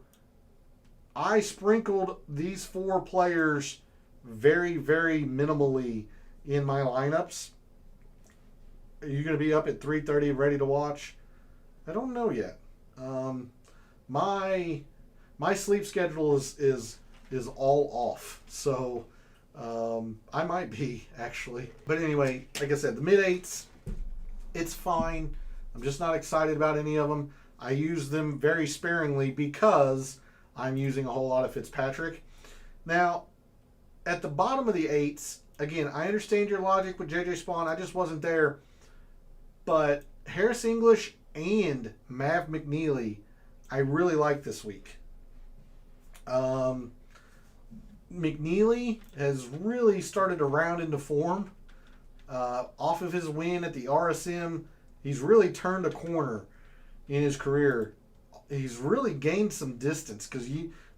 [SPEAKER 1] I sprinkled these 4 players very, very minimally in my lineups. Are you going to be up at 3:30 ready to watch? I don't know yet. My sleep schedule is all off. So I might be, actually. But anyway, like I said, the mid-8s, it's fine. I'm just not excited about any of them. I use them very sparingly because I'm using a whole lot of Fitzpatrick. Now, at the bottom of the 8s, again, I understand your logic with JJ Spawn. I just wasn't there. But Harris English and Mav McNeely, I really like this week. McNeely has really started to round into form. Off of his win at the RSM, he's really turned a corner in his career. He's really gained some distance, because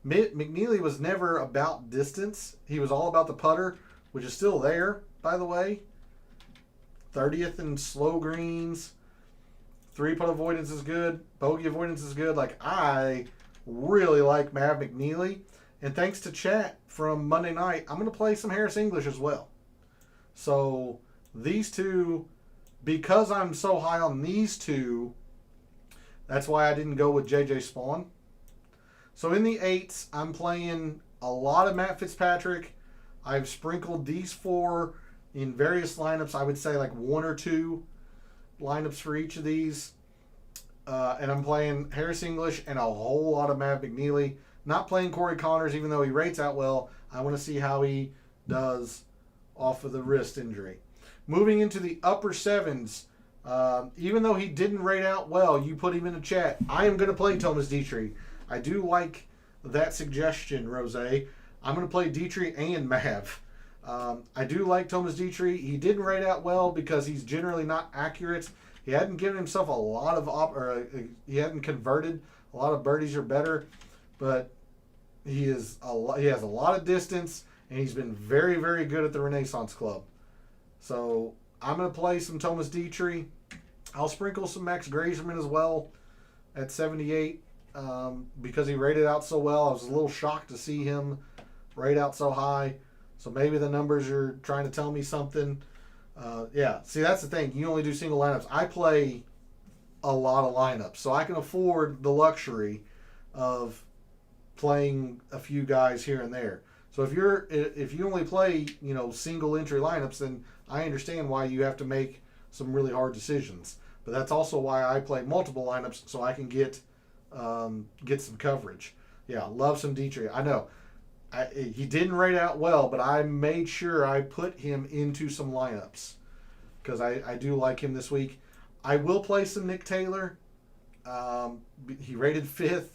[SPEAKER 1] McNeely was never about distance. He was all about the putter, which is still there, by the way. 30th in slow greens. 3-putt avoidance is good. Bogey avoidance is good. Like, I really like Mav McNeely. And thanks to chat from Monday night, I'm going to play some Harris English as well. So these two, because I'm so high on these two, that's why I didn't go with JJ Spawn. So in the 8s, I'm playing a lot of Matt Fitzpatrick. I've sprinkled these 4 in various lineups. I would say like 1 or 2 lineups for each of these. And I'm playing Harris English and a whole lot of Matt McNeely. Not playing Corey Connors, even though he rates out well. I want to see how he does off of the wrist injury. Moving into the upper 7s, even though he didn't rate out well, you put him in the chat. I am going to play Thomas Dietrich. I do like that suggestion, Rose. I'm going to play Dietrich and Mav. I do like Thomas Dietrich. He didn't rate out well because he's generally not accurate. He hadn't given himself a lot of he hadn't converted a lot of birdies or better, but he has a lot of distance, and he's been very, very good at the Renaissance Club. So I'm going to play some Thomas Dietrich. I'll sprinkle some Max Grazerman as well at 78 because he rated out so well. I was a little shocked to see him rate out so high. So maybe the numbers are trying to tell me something. Yeah, see, that's the thing. You only do single lineups. I play a lot of lineups, so I can afford the luxury of playing a few guys here and there. So if you only play single entry lineups, then I understand why you have to make some really hard decisions. But that's also why I play multiple lineups, so I can get some coverage. Yeah, love some Dietrich. I know he didn't rate out well, but I made sure I put him into some lineups because I do like him this week. I will play some Nick Taylor. He rated 5th.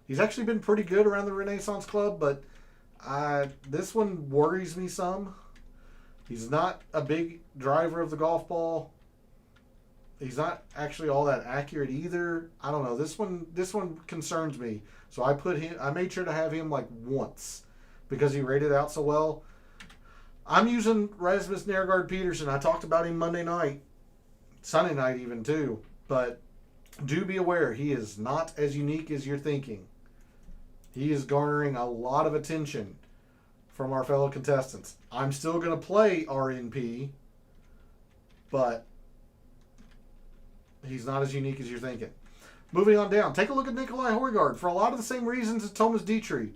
[SPEAKER 1] He's actually been pretty good around the Renaissance Club, but this one worries me some. He's not a big driver of the golf ball. He's not actually all that accurate either. I don't know. This one concerns me. So I made sure to have him like once because he rated out so well. I'm using Rasmus Nergard Peterson. I talked about him Monday night, Sunday night even too. But do be aware, he is not as unique as you're thinking. He is garnering a lot of attention from our fellow contestants. I'm still going to play RNP, but he's not as unique as you're thinking. Moving on down, take a look at Nikolai Højgaard for a lot of the same reasons as Thomas Dietrich.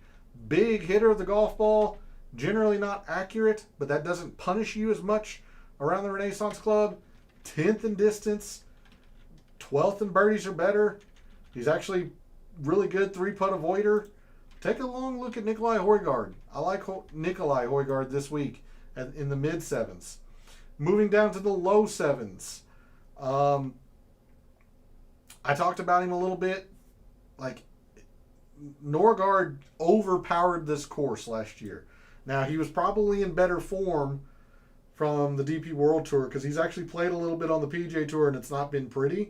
[SPEAKER 1] Big hitter of the golf ball, generally not accurate, but that doesn't punish you as much around the Renaissance Club. 10th in distance, 12th in birdies or better. He's actually really good 3-putt avoider. Take a long look at Nikolai Højgaard. I like Nikolai Højgaard this week in the mid-7s. Moving down to the low 7s. I talked about him a little bit. Like, Norgard overpowered this course last year. Now, he was probably in better form from the DP World Tour because he's actually played a little bit on the PGA Tour and it's not been pretty.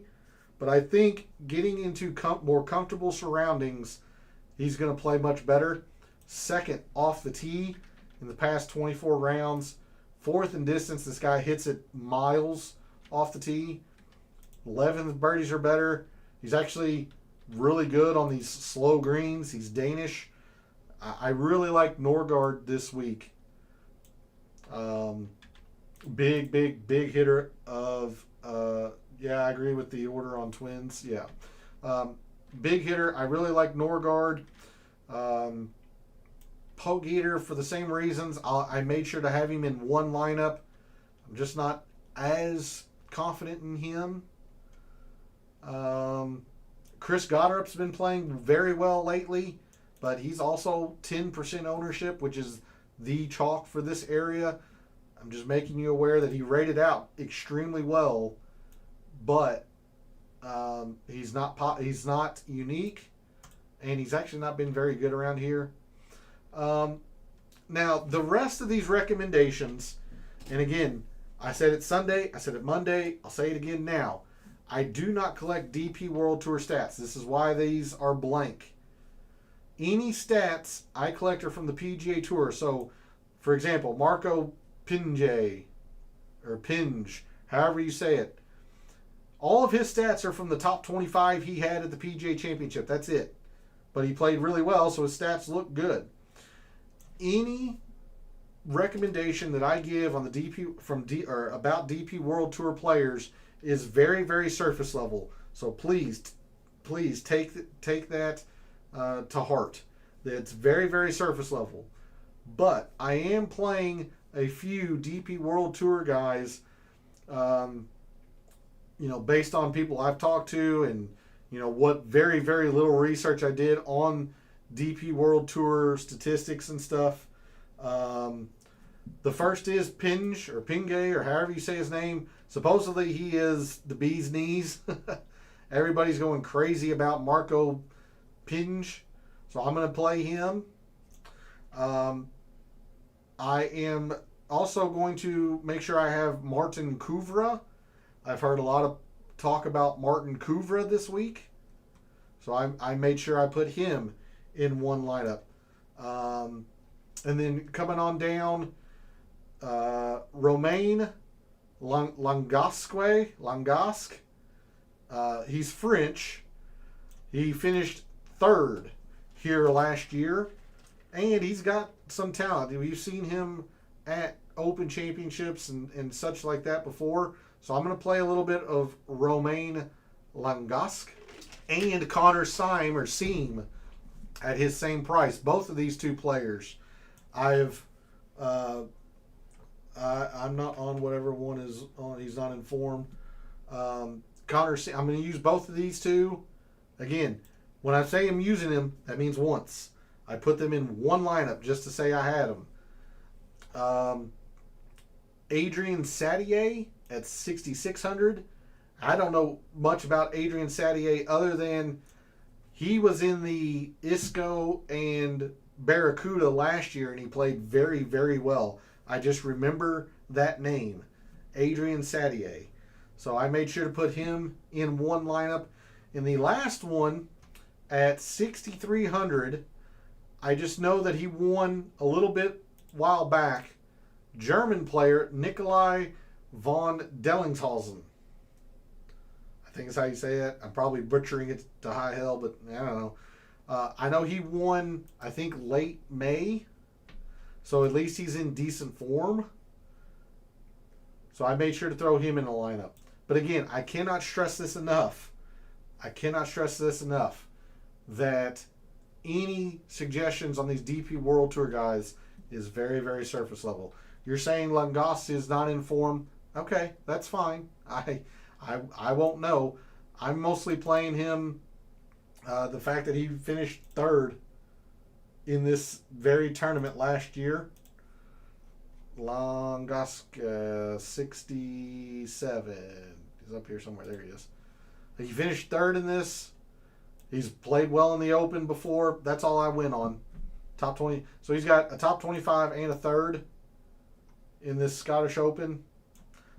[SPEAKER 1] But I think getting into more comfortable surroundings, he's going to play much better. 2nd off the tee in the past 24 rounds. 4th in distance, this guy hits it miles off the tee. 11th birdies or better. He's actually really good on these slow greens. He's Danish. I really like Norgard this week. Big hitter of... yeah, I agree with the order on twins. Yeah. Big hitter. I really like Norgard. Poke eater for the same reasons. I made sure to have him in one lineup. I'm just not as confident in him. Chris Goddard's been playing very well lately, but he's also 10% ownership, which is the chalk for this area. I'm just making you aware that he rated out extremely well, but he's not unique, and he's actually not been very good around here. Now, the rest of these recommendations, and again, I said it Sunday, I said it Monday, I'll say it again now. I do not collect DP World Tour stats. This is why these are blank. Any stats I collect are from the PGA Tour. So, for example, Marco Pinge, or Pinge, however you say it. All of his stats are from the top 25 he had at the PGA Championship. That's it. But he played really well, so his stats look good. Any recommendation that I give on the about DP World Tour players is very, very surface level. So please take that to heart. It's very, very surface level. But I am playing a few DP World Tour guys, based on people I've talked to and, what very, very little research I did on DP World Tour statistics and stuff. The first is Pinge or Pinge or however you say his name. Supposedly he is the bee's knees. Everybody's going crazy about Marco Pinge, so I'm going to play him. I am also going to make sure I have Martin Kuvra. I've heard a lot of talk about Martin Kuvra this week, so I made sure I put him in one lineup. And then coming on down, Romain Langasque. He's French. He finished 3rd here last year, and he's got some talent. We've seen him at Open Championships and such like that before. So I'm going to play a little bit of Romain Langasque and Connor Seam at his same price. Both of these two players, I'm not on whatever one is on. He's not in form. Connor, I'm going to use both of these two. Again, when I say I'm using them, that means once. I put them in one lineup just to say I had them. Adrian Satier at 6,600. I don't know much about Adrian Satier other than he was in the ISCO and Barracuda last year and he played very, very well. I just remember that name, Adrian Satier. So I made sure to put him in one lineup. In the last one, at 6,300, I just know that he won a little bit while back. German player Nikolai von Dellingshausen. I think that's how you say it. I'm probably butchering it to high hell, but I don't know. I know he won, I think, late May. So at least he's in decent form. So I made sure to throw him in the lineup. But again, I cannot stress this enough. That any suggestions on these DP World Tour guys is very, very surface level. You're saying Langasque is not in form. Okay, that's fine. I won't know. I'm mostly playing him. The fact that he finished third in this very tournament last year. Langasque, 67. He's up here somewhere. There he is. He finished third in this. He's played well in the Open before. That's all I went on. Top 20. So he's got a top 25 and a third in this Scottish Open.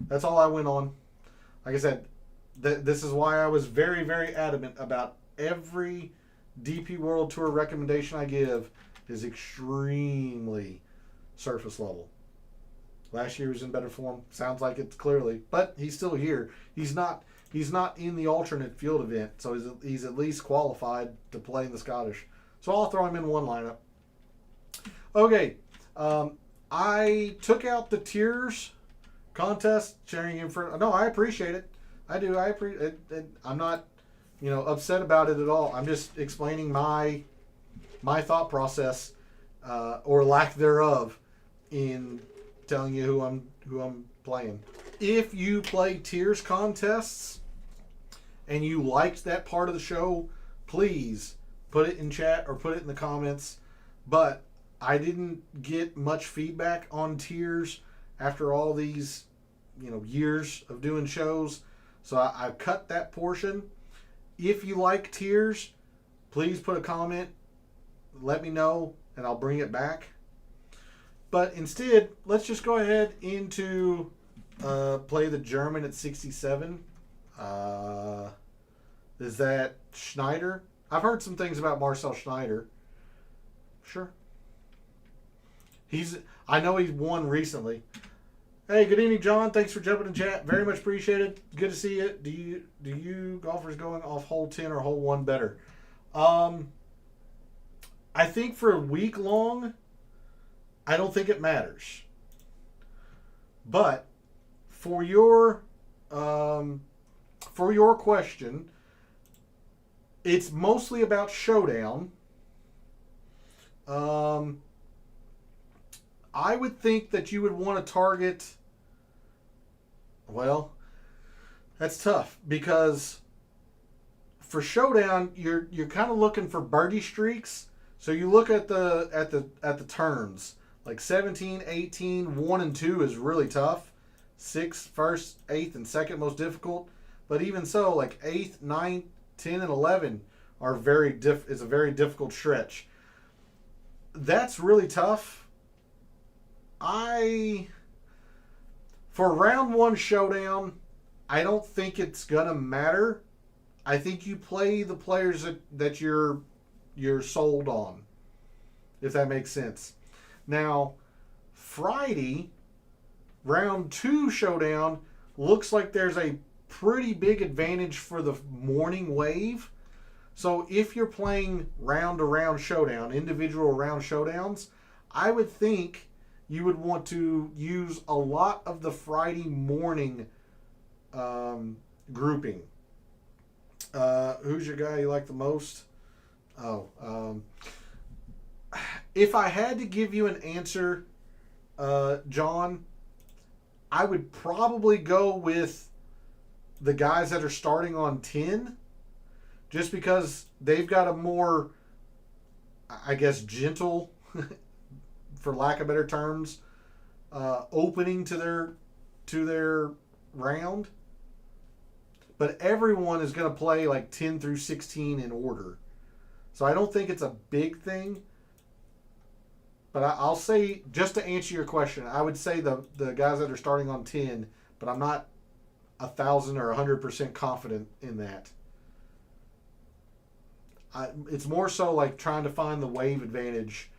[SPEAKER 1] That's all I went on. Like I said, this is why I was very, very adamant about every DP World Tour recommendation I give is extremely surface level. Last year he was in better form. Sounds like it clearly. But he's still here. He's not in the alternate field event, so he's at least qualified to play in the Scottish. So I'll throw him in one lineup. Okay, I took out the tiers contest, sharing him for. No, I appreciate it. I do. I appreciate it. I'm not, upset about it at all. I'm just explaining my thought process or lack thereof in telling you who I'm playing. If you play tiers contests and you liked that part of the show, please put it in chat or put it in the comments. But I didn't get much feedback on tiers after all these, years of doing shows. So I cut that portion. If you like tiers, please put a comment. Let me know and I'll bring it back. But instead, let's just go ahead into play the German at 67. Is that Schneider? I've heard some things about Marcel Schneider. Sure. I know he's won recently. Hey, good evening, John. Thanks for jumping in chat. Very much appreciated. Good to see you. Do you golfers going off hole 10 or hole 1 better? I think for a week long, I don't think it matters. But for your question, it's mostly about Showdown. I would think that you would want to target. Well, that's tough because for Showdown you're kind of looking for birdie streaks. So you look at the turns. Like 17, 18, 1 and 2 is really tough. 6, first, 8th, and 2nd most difficult. But even so, like 8th, 9th, 10, and 11 are is a very difficult stretch. That's really tough. For round 1 Showdown, I don't think it's gonna matter. I think you play the players that you're sold on, if that makes sense. Now, Friday, round 2 Showdown, looks like there's a pretty big advantage for the morning wave. So if you're playing round-to-round Showdown, individual round Showdowns, I would think you would want to use a lot of the Friday morning grouping. Who's your guy you like the most? If I had to give you an answer, John, I would probably go with the guys that are starting on 10, just because they've got a more, I guess, gentle, for lack of better terms, opening to their round. But everyone is going to play like 10 through 16 in order. So I don't think it's a big thing. But I'll say, just to answer your question, I would say the guys that are starting on 10, but I'm not 1,000 or 100% confident in that. It's more so like trying to find the wave advantage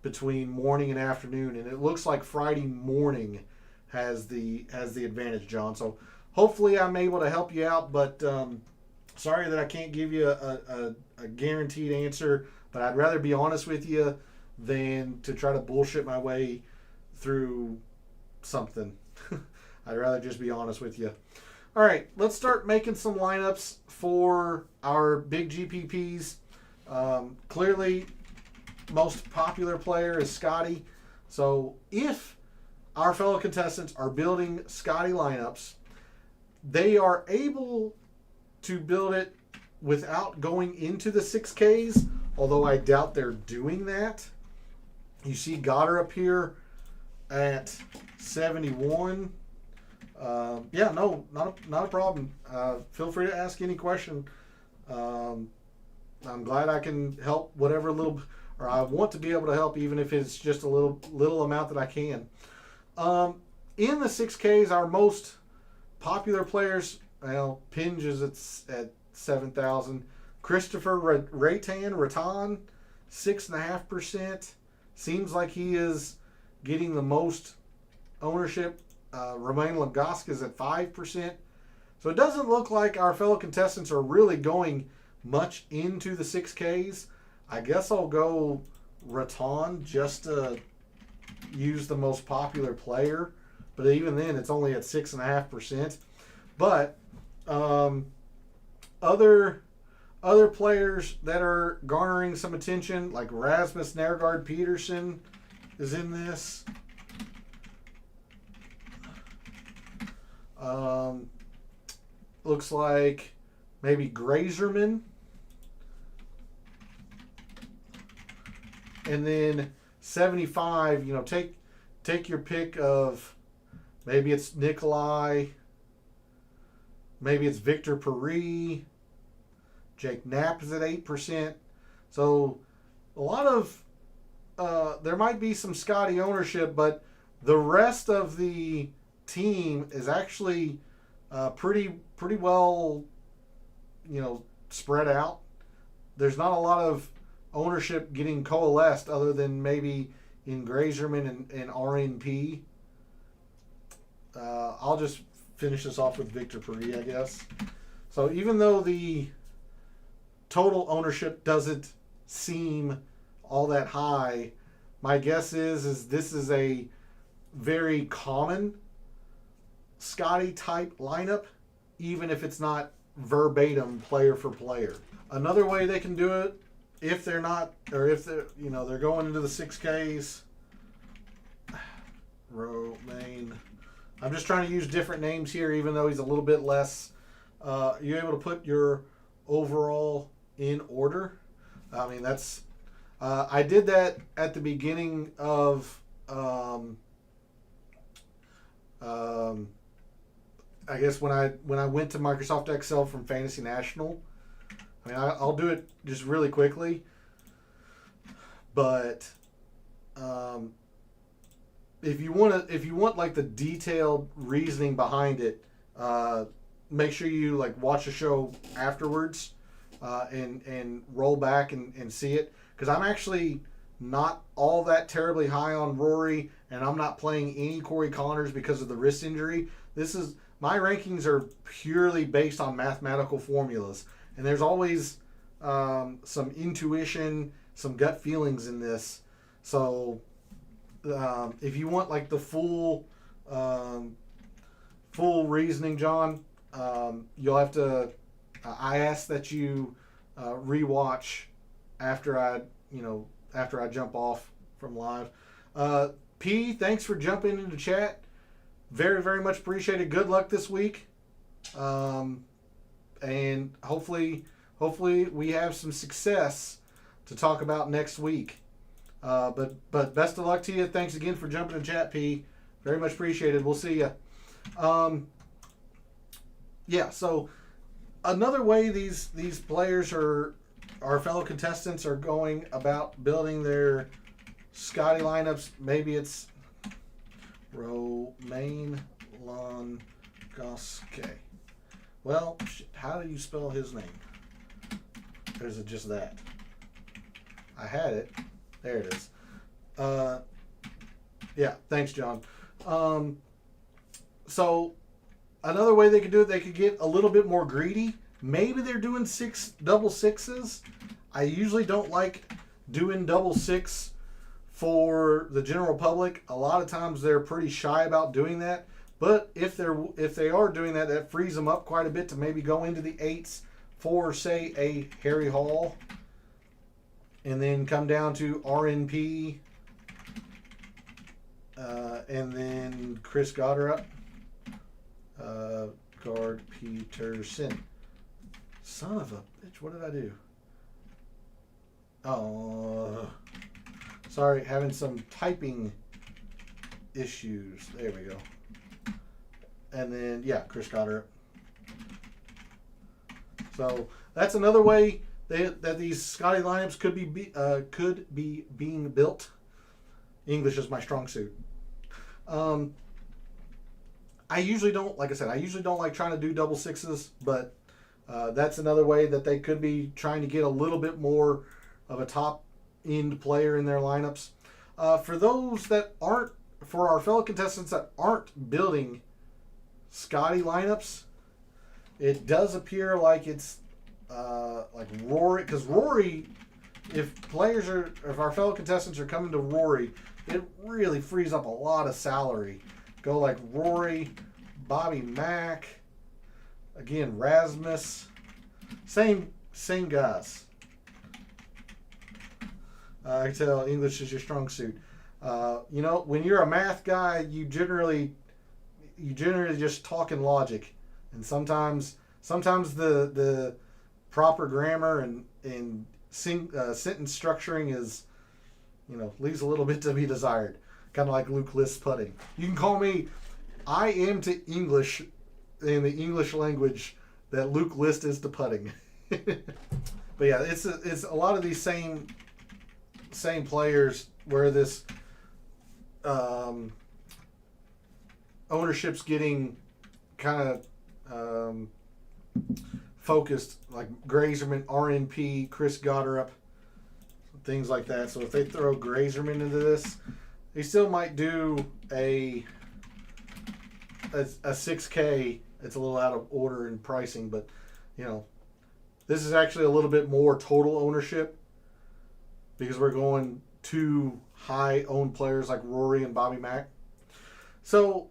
[SPEAKER 1] between morning and afternoon, and it looks like Friday morning has the advantage, John. So hopefully I'm able to help you out, but sorry that I can't give you a guaranteed answer, but I'd rather be honest with you than to try to bullshit my way through something. I'd rather just be honest with you. All right, let's start making some lineups for our big GPPs. Clearly, most popular player is Scotty. So if our fellow contestants are building Scotty lineups, they are able to build it without going into the 6Ks, although I doubt they're doing that. You see Goddard up here at 71. Yeah, no, not a problem. Feel free to ask any question. I'm glad I can help whatever little, or I want to be able to help, even if it's just a little amount that I can. In the 6Ks, our most popular players, well, Pinge is at 7,000. Christopher Rattan, 6.5%. Seems like he is getting the most ownership. Romain Lagaska is at 5%. So it doesn't look like our fellow contestants are really going much into the 6Ks. I guess I'll go Rattan just to use the most popular player. But even then, it's only at 6.5%. But other players that are garnering some attention, like Rasmus Nergard Peterson, is in this. Looks like maybe Grazerman. And then 75, take your pick of, maybe it's Nikolai, maybe it's Victor Paris. Jake Knapp is at 8%. So a lot of, there might be some Scotty ownership, but the rest of the team is actually pretty well, spread out. There's not a lot of ownership getting coalesced other than maybe in Grazerman and RNP. I'll just finish this off with Victor Paris, I guess. So even though the total ownership doesn't seem all that high, my guess is this is a very common Scotty type lineup, even if it's not verbatim player for player. Another way they can do it, if they're not, or if they're, they're going into the 6Ks, Romain. I'm just trying to use different names here, even though he's a little bit less. You're able to put your overall in order. I mean, that's, I did that at the beginning of, I guess when I went to Microsoft Excel from Fantasy National. I mean, I'll do it just really quickly, but if you want like the detailed reasoning behind it, make sure you watch the show afterwards and roll back and see it, because I'm actually not all that terribly high on Rory, and I'm not playing any Corey Connors because of the wrist injury. My rankings are purely based on mathematical formulas, and there's always some intuition, some gut feelings in this. So if you want like the full reasoning, John, you'll have to. I ask that you rewatch after I jump off from live. P, thanks for jumping into chat. Very, very much appreciated. Good luck this week, and hopefully we have some success to talk about next week. But best of luck to you. Thanks again for jumping in chat, P. Very much appreciated. We'll see you. Yeah. So another way these players our fellow contestants are going about building their Scotty lineups. Maybe it's Romain Longoske. Well, how do you spell his name? Or is it just that? I had it. There it is. Yeah, thanks, John. So another way they could do it, they could get a little bit more greedy. Maybe they're doing double sixes. I usually don't like doing double six for the general public. A lot of times they're pretty shy about doing that. But if they are doing that, that frees them up quite a bit to maybe go into the eights for, say, a Harry Hall, and then come down to RNP, and then Chris Goddard, Gard Peterson. Son of a bitch, what did I do? Oh, sorry, having some typing issues. There we go. And then, yeah, Chris Goddard. So that's another way that these Scotty lineups could be being built. English is my strong suit. I usually don't, like I said, like trying to do double sixes, but that's another way that they could be trying to get a little bit more of a top end player in their lineups. For our fellow contestants that aren't building Scotty lineups, it does appear like it's like Rory, because Rory, if our fellow contestants are coming to Rory, it really frees up a lot of salary. Go like Rory, Bobby Mack, again Rasmus, same guys. I can tell English is your strong suit. When you're a math guy, you generally just talk in logic, and sometimes the proper grammar and sentence structuring is, leaves a little bit to be desired. Kind of like Luke List putting. You can call me, I am to English in the English language that Luke List is to putting. But yeah, it's a lot of these same players where this ownership's getting kind of focused, like Grazerman, RNP, Chris Goddard, things like that. So if they throw Grazerman into this, they still might do a 6K. It's a little out of order in pricing, but this is actually a little bit more total ownership because we're going to high owned players like Rory and Bobby Mack. So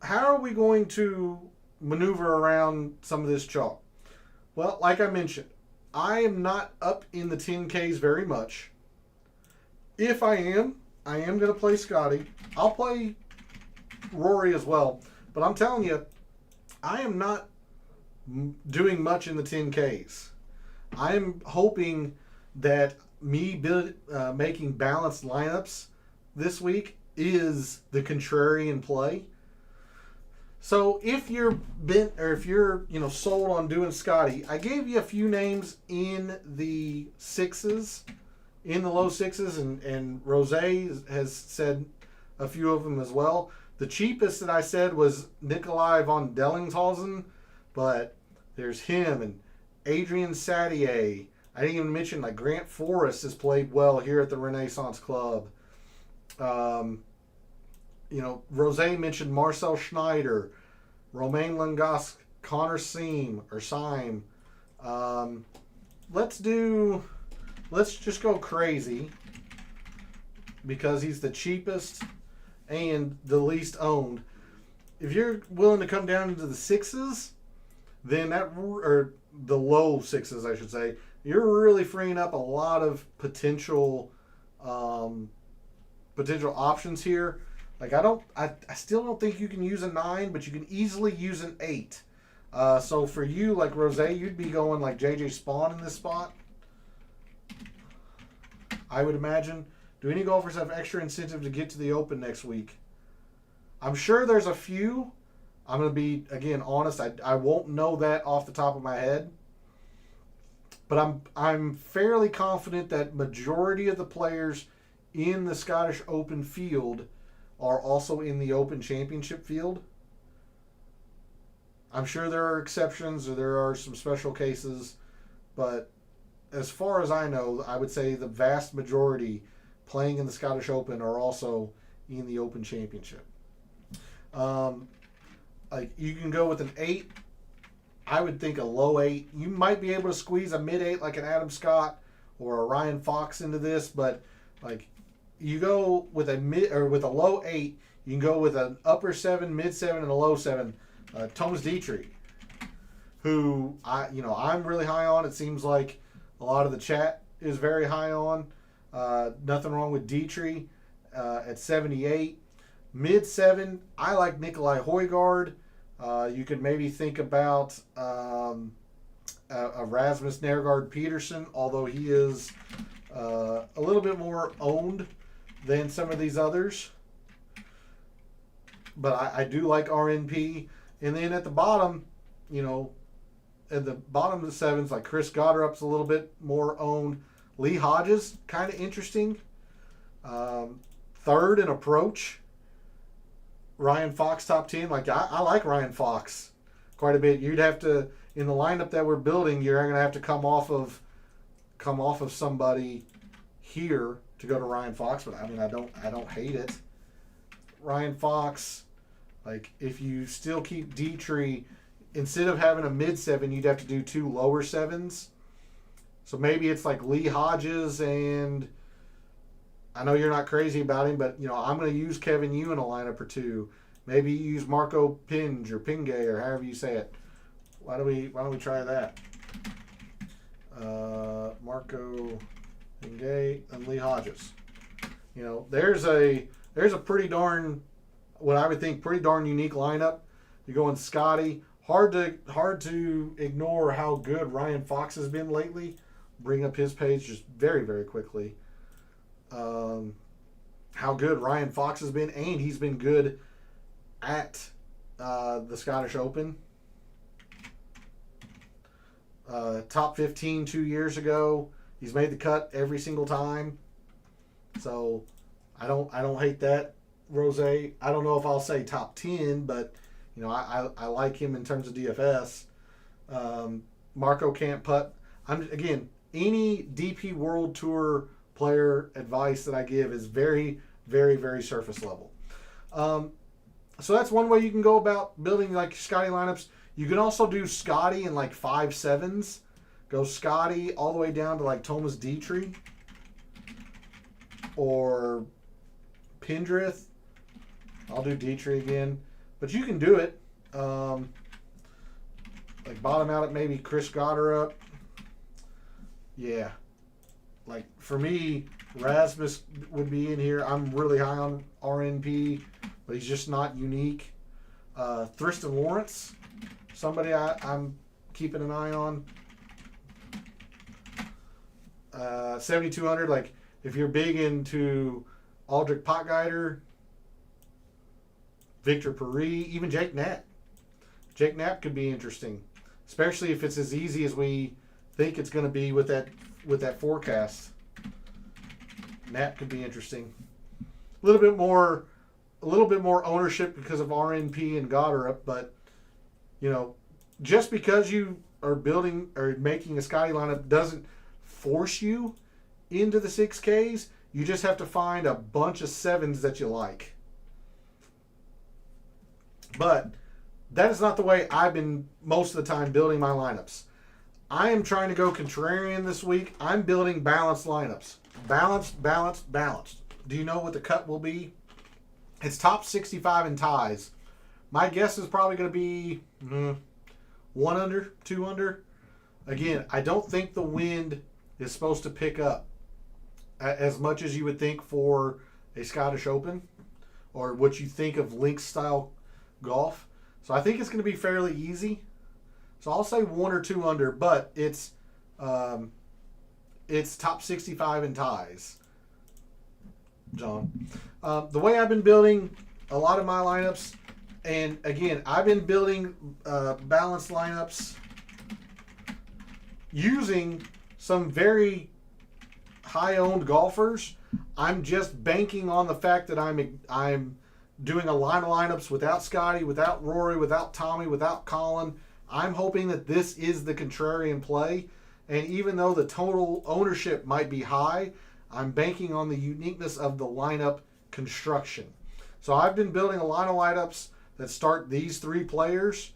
[SPEAKER 1] how are we going to maneuver around some of this chalk? Well, like I mentioned, I am not up in the 10Ks very much. If I am going to play Scotty. I'll play Rory as well. But I'm telling you, I am not doing much in the 10Ks. I am hoping that me making balanced lineups this week is the contrarian play. So if you're sold on doing Scotty, I gave you a few names in the sixes, in the low sixes, and Rose has said a few of them as well. The cheapest that I said was Nikolai von Dellingshausen, but there's him and Adrian Sadier. I didn't even mention like Grant Forrest has played well here at the Renaissance Club. Rose mentioned Marcel Schneider, Romain Longoske, Connor Siem. Let's just go crazy because he's the cheapest and the least owned. If you're willing to come down into the sixes, then or the low sixes, I should say, you're really freeing up a lot of potential options here. Like I still don't think you can use a 9, but you can easily use an 8. So for you, like Rose, you'd be going like JJ Spawn in this spot, I would imagine. Do any golfers have extra incentive to get to the Open next week? I'm sure there's a few. I'm going to be, again, honest. I won't know that off the top of my head. But I'm fairly confident that majority of the players in the Scottish Open field are also in the Open Championship field. I'm sure there are exceptions or there are some special cases. But as far as I know, I would say the vast majority playing in the Scottish Open are also in the Open Championship. Like you can go with an 8. I would think a low 8. You might be able to squeeze a mid 8 like an Adam Scott or a Ryan Fox into this, but like you go with a low 8, you can go with an upper 7, mid 7, and a low 7. Thomas Dietrich, who I'm really high on. It seems like a lot of the chat is very high on. Nothing wrong with Dietrich at 78. Mid 7, I like Nikolai Højgaard. You could maybe think about a Rasmus Nergård Peterson, although he is a little bit more owned than some of these others. But I do like RNP. And then at the bottom, at the bottom of the 7s, like Chris Gotterup's a little bit more owned. Lee Hodges, kind of interesting. Third in approach. Ryan Fox top 10. Like I like Ryan Fox quite a bit. You'd have to, in the lineup that we're building, you're going to have to come off of somebody here to go to Ryan Fox. But I mean, I don't hate it. Ryan Fox, like if you still keep Dietrich, instead of having a mid 7, you'd have to do 2 lower 7s. So maybe it's like Lee Hodges, and I know you're not crazy about him, but I'm going to use Kevin Yu in a lineup or 2. Maybe you use Marco Pinge or Pingay or however you say it. Why don't we try that? Marco Pingay and Lee Hodges. There's a pretty darn, what I would think, pretty darn unique lineup. You're going Scotty. Hard to ignore how good Ryan Fox has been lately. Bring up his page just very, very quickly. How good Ryan Fox has been, and he's been good at the Scottish Open. Top 15 2 years ago. He's made the cut every single time. So I don't hate that, Rose. I don't know if I'll say top 10, but I like him in terms of DFS. Marco can't putt. Any DP World Tour player advice that I give is very, very, very surface level. So that's one way you can go about building like Scotty lineups. You can also do Scotty in like 5 7s. Go Scotty all the way down to like Thomas Dietrich or Pendrith. I'll do Dietrich again, but you can do it. Like bottom out at maybe Chris Gotterup. Yeah. Like for me, Rasmus would be in here. I'm really high on RNP, but he's just not unique. Thriston Lawrence, somebody I'm keeping an eye on. 7,200. Like if you're big into Aldrich Potgieter, Victor Paris, even Jake Knapp. Jake Knapp could be interesting, especially if it's as easy as we think it's going to be with that forecast. Knapp could be interesting. A little bit more ownership because of RNP and Gotterup, but just because you are building or making a Scotty lineup doesn't force you into the 6Ks. You just have to find a bunch of 7s that you like. But that is not the way I've been most of the time building my lineups. I am trying to go contrarian this week. I'm building balanced lineups. Balanced. Do you know what the cut will be? It's top 65 in ties. My guess is probably going to be 1 under, 2 under. Again, I don't think the wind is supposed to pick up as much as you would think for a Scottish Open or what you think of links style golf. So I think it's going to be fairly easy. So I'll say 1 or 2 under, but it's top 65 in ties, John. The way I've been building a lot of my lineups, and again, I've been building balanced lineups using some very high-owned golfers. I'm just banking on the fact that I'm doing a line of lineups without Scotty, without Rory, without Tommy, without Colin. I'm hoping that this is the contrarian play. And even though the total ownership might be high, I'm banking on the uniqueness of the lineup construction. So I've been building a line of lineups that start these 3 players.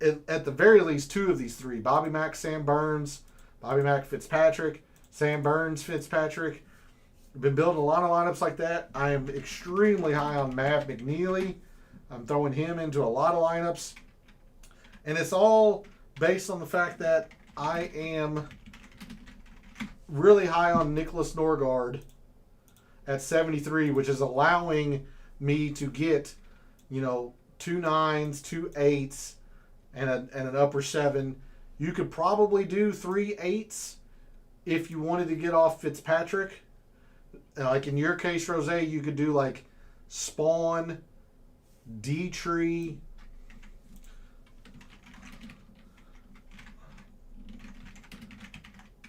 [SPEAKER 1] At the very least, 2 of these 3. Bobby Mack, Sam Burns, Bobby Mack, Fitzpatrick, Sam Burns, Fitzpatrick. I've been building a lot of lineups like that. I am extremely high on Matt McNeely. I'm throwing him into a lot of lineups. And it's all based on the fact that I am really high on Nicholas Norgard at 73, which is allowing me to get, 2 9s, 2 8s, and an upper 7. You could probably do 3 8s if you wanted to get off Fitzpatrick. Like in your case, Rose, you could do like Spawn, Dietrich,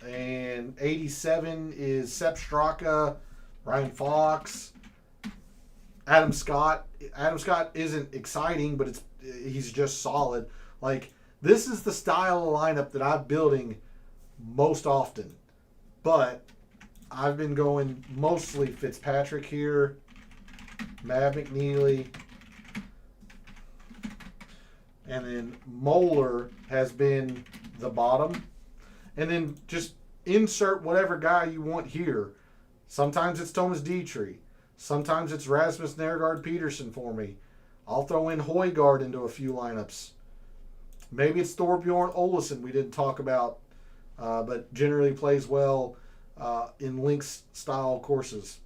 [SPEAKER 1] and 87 is Sepp Straka, Ryan Fox, Adam Scott. Adam Scott isn't exciting, but he's just solid. Like, this is the style of lineup that I'm building most often. But I've been going mostly Fitzpatrick here, Matt McNeely, and then Moeller has been the bottom. And then just insert whatever guy you want here. Sometimes it's Thomas Dietrich. Sometimes it's Rasmus Nergard Peterson for me. I'll throw in Højgaard into a few lineups. Maybe it's Thorbjorn Olesen we didn't talk about, but generally plays well in links style courses.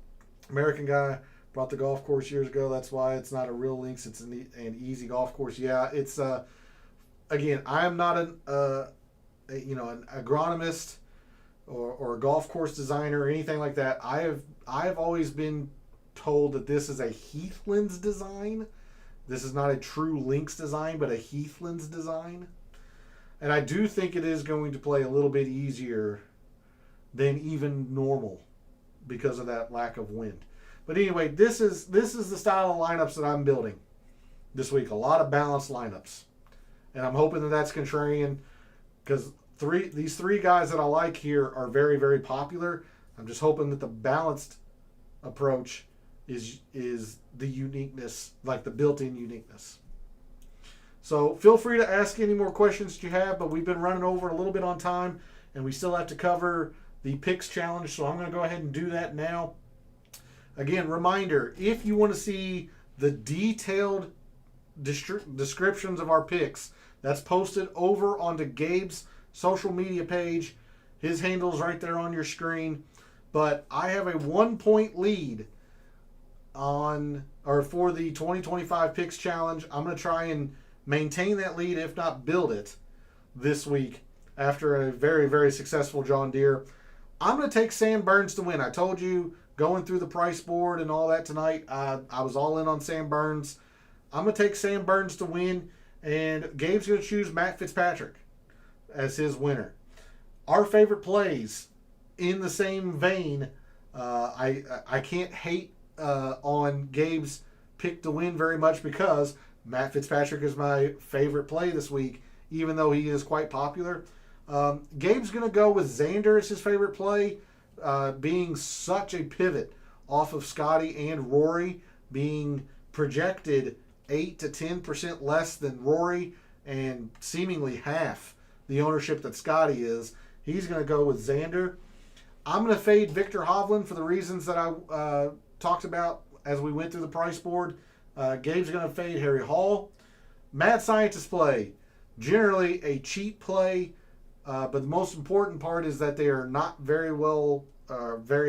[SPEAKER 1] American guy, brought the golf course years ago. That's why it's not a real links. It's an easy golf course. Yeah, it's again, I am not an agronomist or a golf course designer or anything like that. I have always been told that this is a Heathlands design. This is not a true links design, but a Heathlands design. And I do think it is going to play a little bit easier than even normal because of that lack of wind. But anyway, this is the style of lineups that I'm building this week. A lot of balanced lineups. And I'm hoping that that's contrarian because these 3 guys that I like here are very, very popular. I'm just hoping that the balanced approach is the uniqueness, like the built-in uniqueness. So feel free to ask any more questions that you have, but we've been running over a little bit on time, and we still have to cover the picks challenge, so I'm going to go ahead and do that now. Again, reminder, if you want to see the detailed descriptions of our picks, that's posted over onto Gabe's social media page. His handle's right there on your screen. But I have a 1-point lead for the 2025 picks challenge. I'm going to try and maintain that lead, if not build it, this week after a very, very successful John Deere. I'm going to take Sam Burns to win. I told you going through the price board and all that tonight, I was all in on Sam Burns. I'm going to take Sam Burns to win, and Gabe's going to choose Matt Fitzpatrick as his winner. Our favorite plays in the same vein. I can't hate on Gabe's pick to win very much because Matt Fitzpatrick is my favorite play this week, even though he is quite popular. Gabe's going to go with Xander as his favorite play, being such a pivot off of Scotty and Rory, being projected 8 to 10% less than Rory and seemingly half the ownership that Scotty is. He's going to go with Xander. I'm going to fade Victor Hovland for the reasons that I talked about as we went through the price board. Gabe's going to fade Harry Hall. Mad Scientist play, generally a cheap play, but the most important part is that they are not very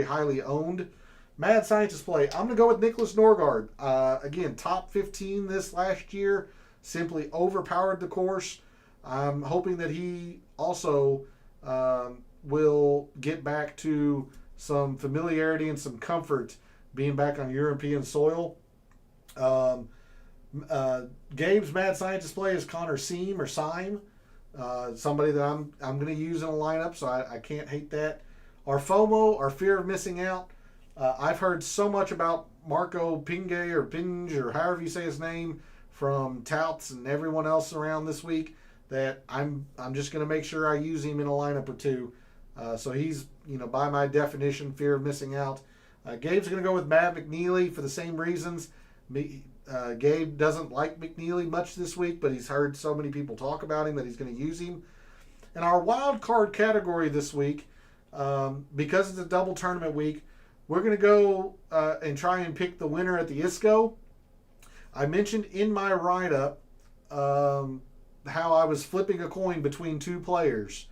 [SPEAKER 1] highly owned. Mad Scientist play, I'm going to go with Nicholas Norgard. Again, top 15 this last year, simply overpowered the course. I'm hoping that he also will get back to some familiarity and some comfort being back on European soil. Gabe's Mad Scientist play is Connor Syme, somebody that I'm going to use in a lineup, so I can't hate that. Our FOMO, our fear of missing out. I've heard so much about Marco Pinge or Pinge or however you say his name from touts and everyone else around this week that I'm just going to make sure I use him in a lineup or two. So he's, by my definition, fear of missing out. Gabe's going to go with Matt McNeely for the same reasons. Gabe doesn't like McNeely much this week, but he's heard so many people talk about him that he's going to use him. And our wild card category this week, because it's a double tournament week, we're going to go and try and pick the winner at the ISCO. I mentioned in my write-up how I was flipping a coin between two players.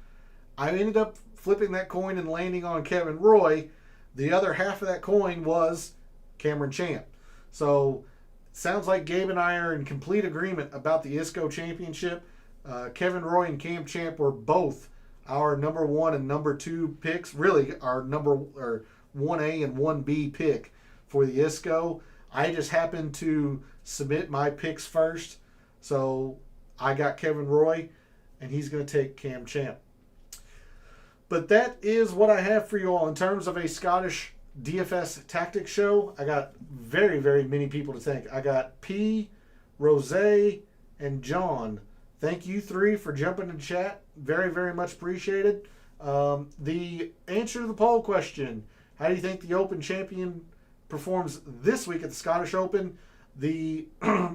[SPEAKER 1] I ended up flipping that coin and landing on Kevin Roy. The other half of that coin was Cameron Champ. So sounds like Gabe and I are in complete agreement about the ISCO championship. Kevin Roy and Cam Champ were both our number 1 and number 2 picks. Really, our number 1A and 1B pick for the ISCO. I just happened to submit my picks first, so I got Kevin Roy, and he's going to take Cam Champ. But that is what I have for you all in terms of a Scottish DFS Tactics show. I got very, very many people to thank. I got P, Rose, and John. Thank you three for jumping in chat. Very, very much appreciated. The answer to the poll question, how do you think the Open champion performs this week at the Scottish Open? The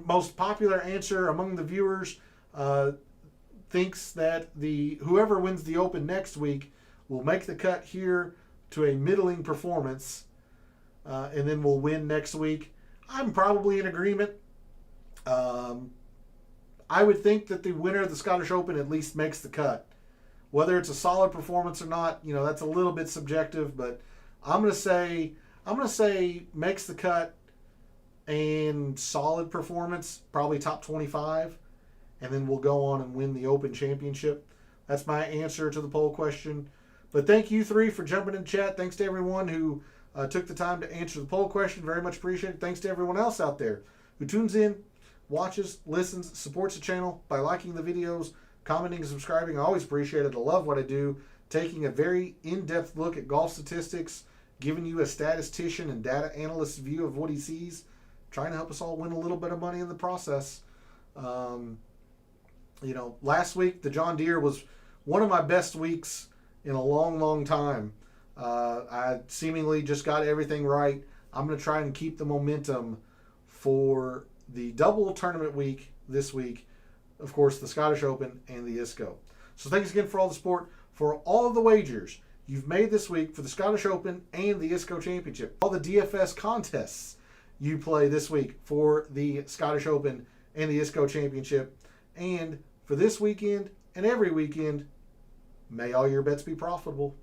[SPEAKER 1] most popular answer among the viewers thinks that whoever wins the Open next week will make the cut here to a middling performance, and then will win next week. I'm probably in agreement. I would think that the winner of the Scottish Open at least makes the cut. Whether it's a solid performance or not, that's a little bit subjective, but I'm gonna say makes the cut and solid performance, probably top 25, and then we'll go on and win the Open Championship. That's my answer to the poll question. But thank you three for jumping in chat. Thanks to everyone who took the time to answer the poll question. Very much appreciated. Thanks to everyone else out there who tunes in, watches, listens, supports the channel by liking the videos, commenting, and subscribing. I always appreciate it. I love what I do. Taking a very in-depth look at golf statistics, giving you a statistician and data analyst view of what he sees, trying to help us all win a little bit of money in the process. Last week, the John Deere was one of my best weeks in a long, long time. I seemingly just got everything right. I'm going to try and keep the momentum for the double tournament week this week. Of course, the Scottish Open and the ISCO. So thanks again for all the support, for all of the wagers you've made this week for the Scottish Open and the ISCO Championship. All the DFS contests you play this week for the Scottish Open and the ISCO Championship. And for this weekend and every weekend, may all your bets be profitable.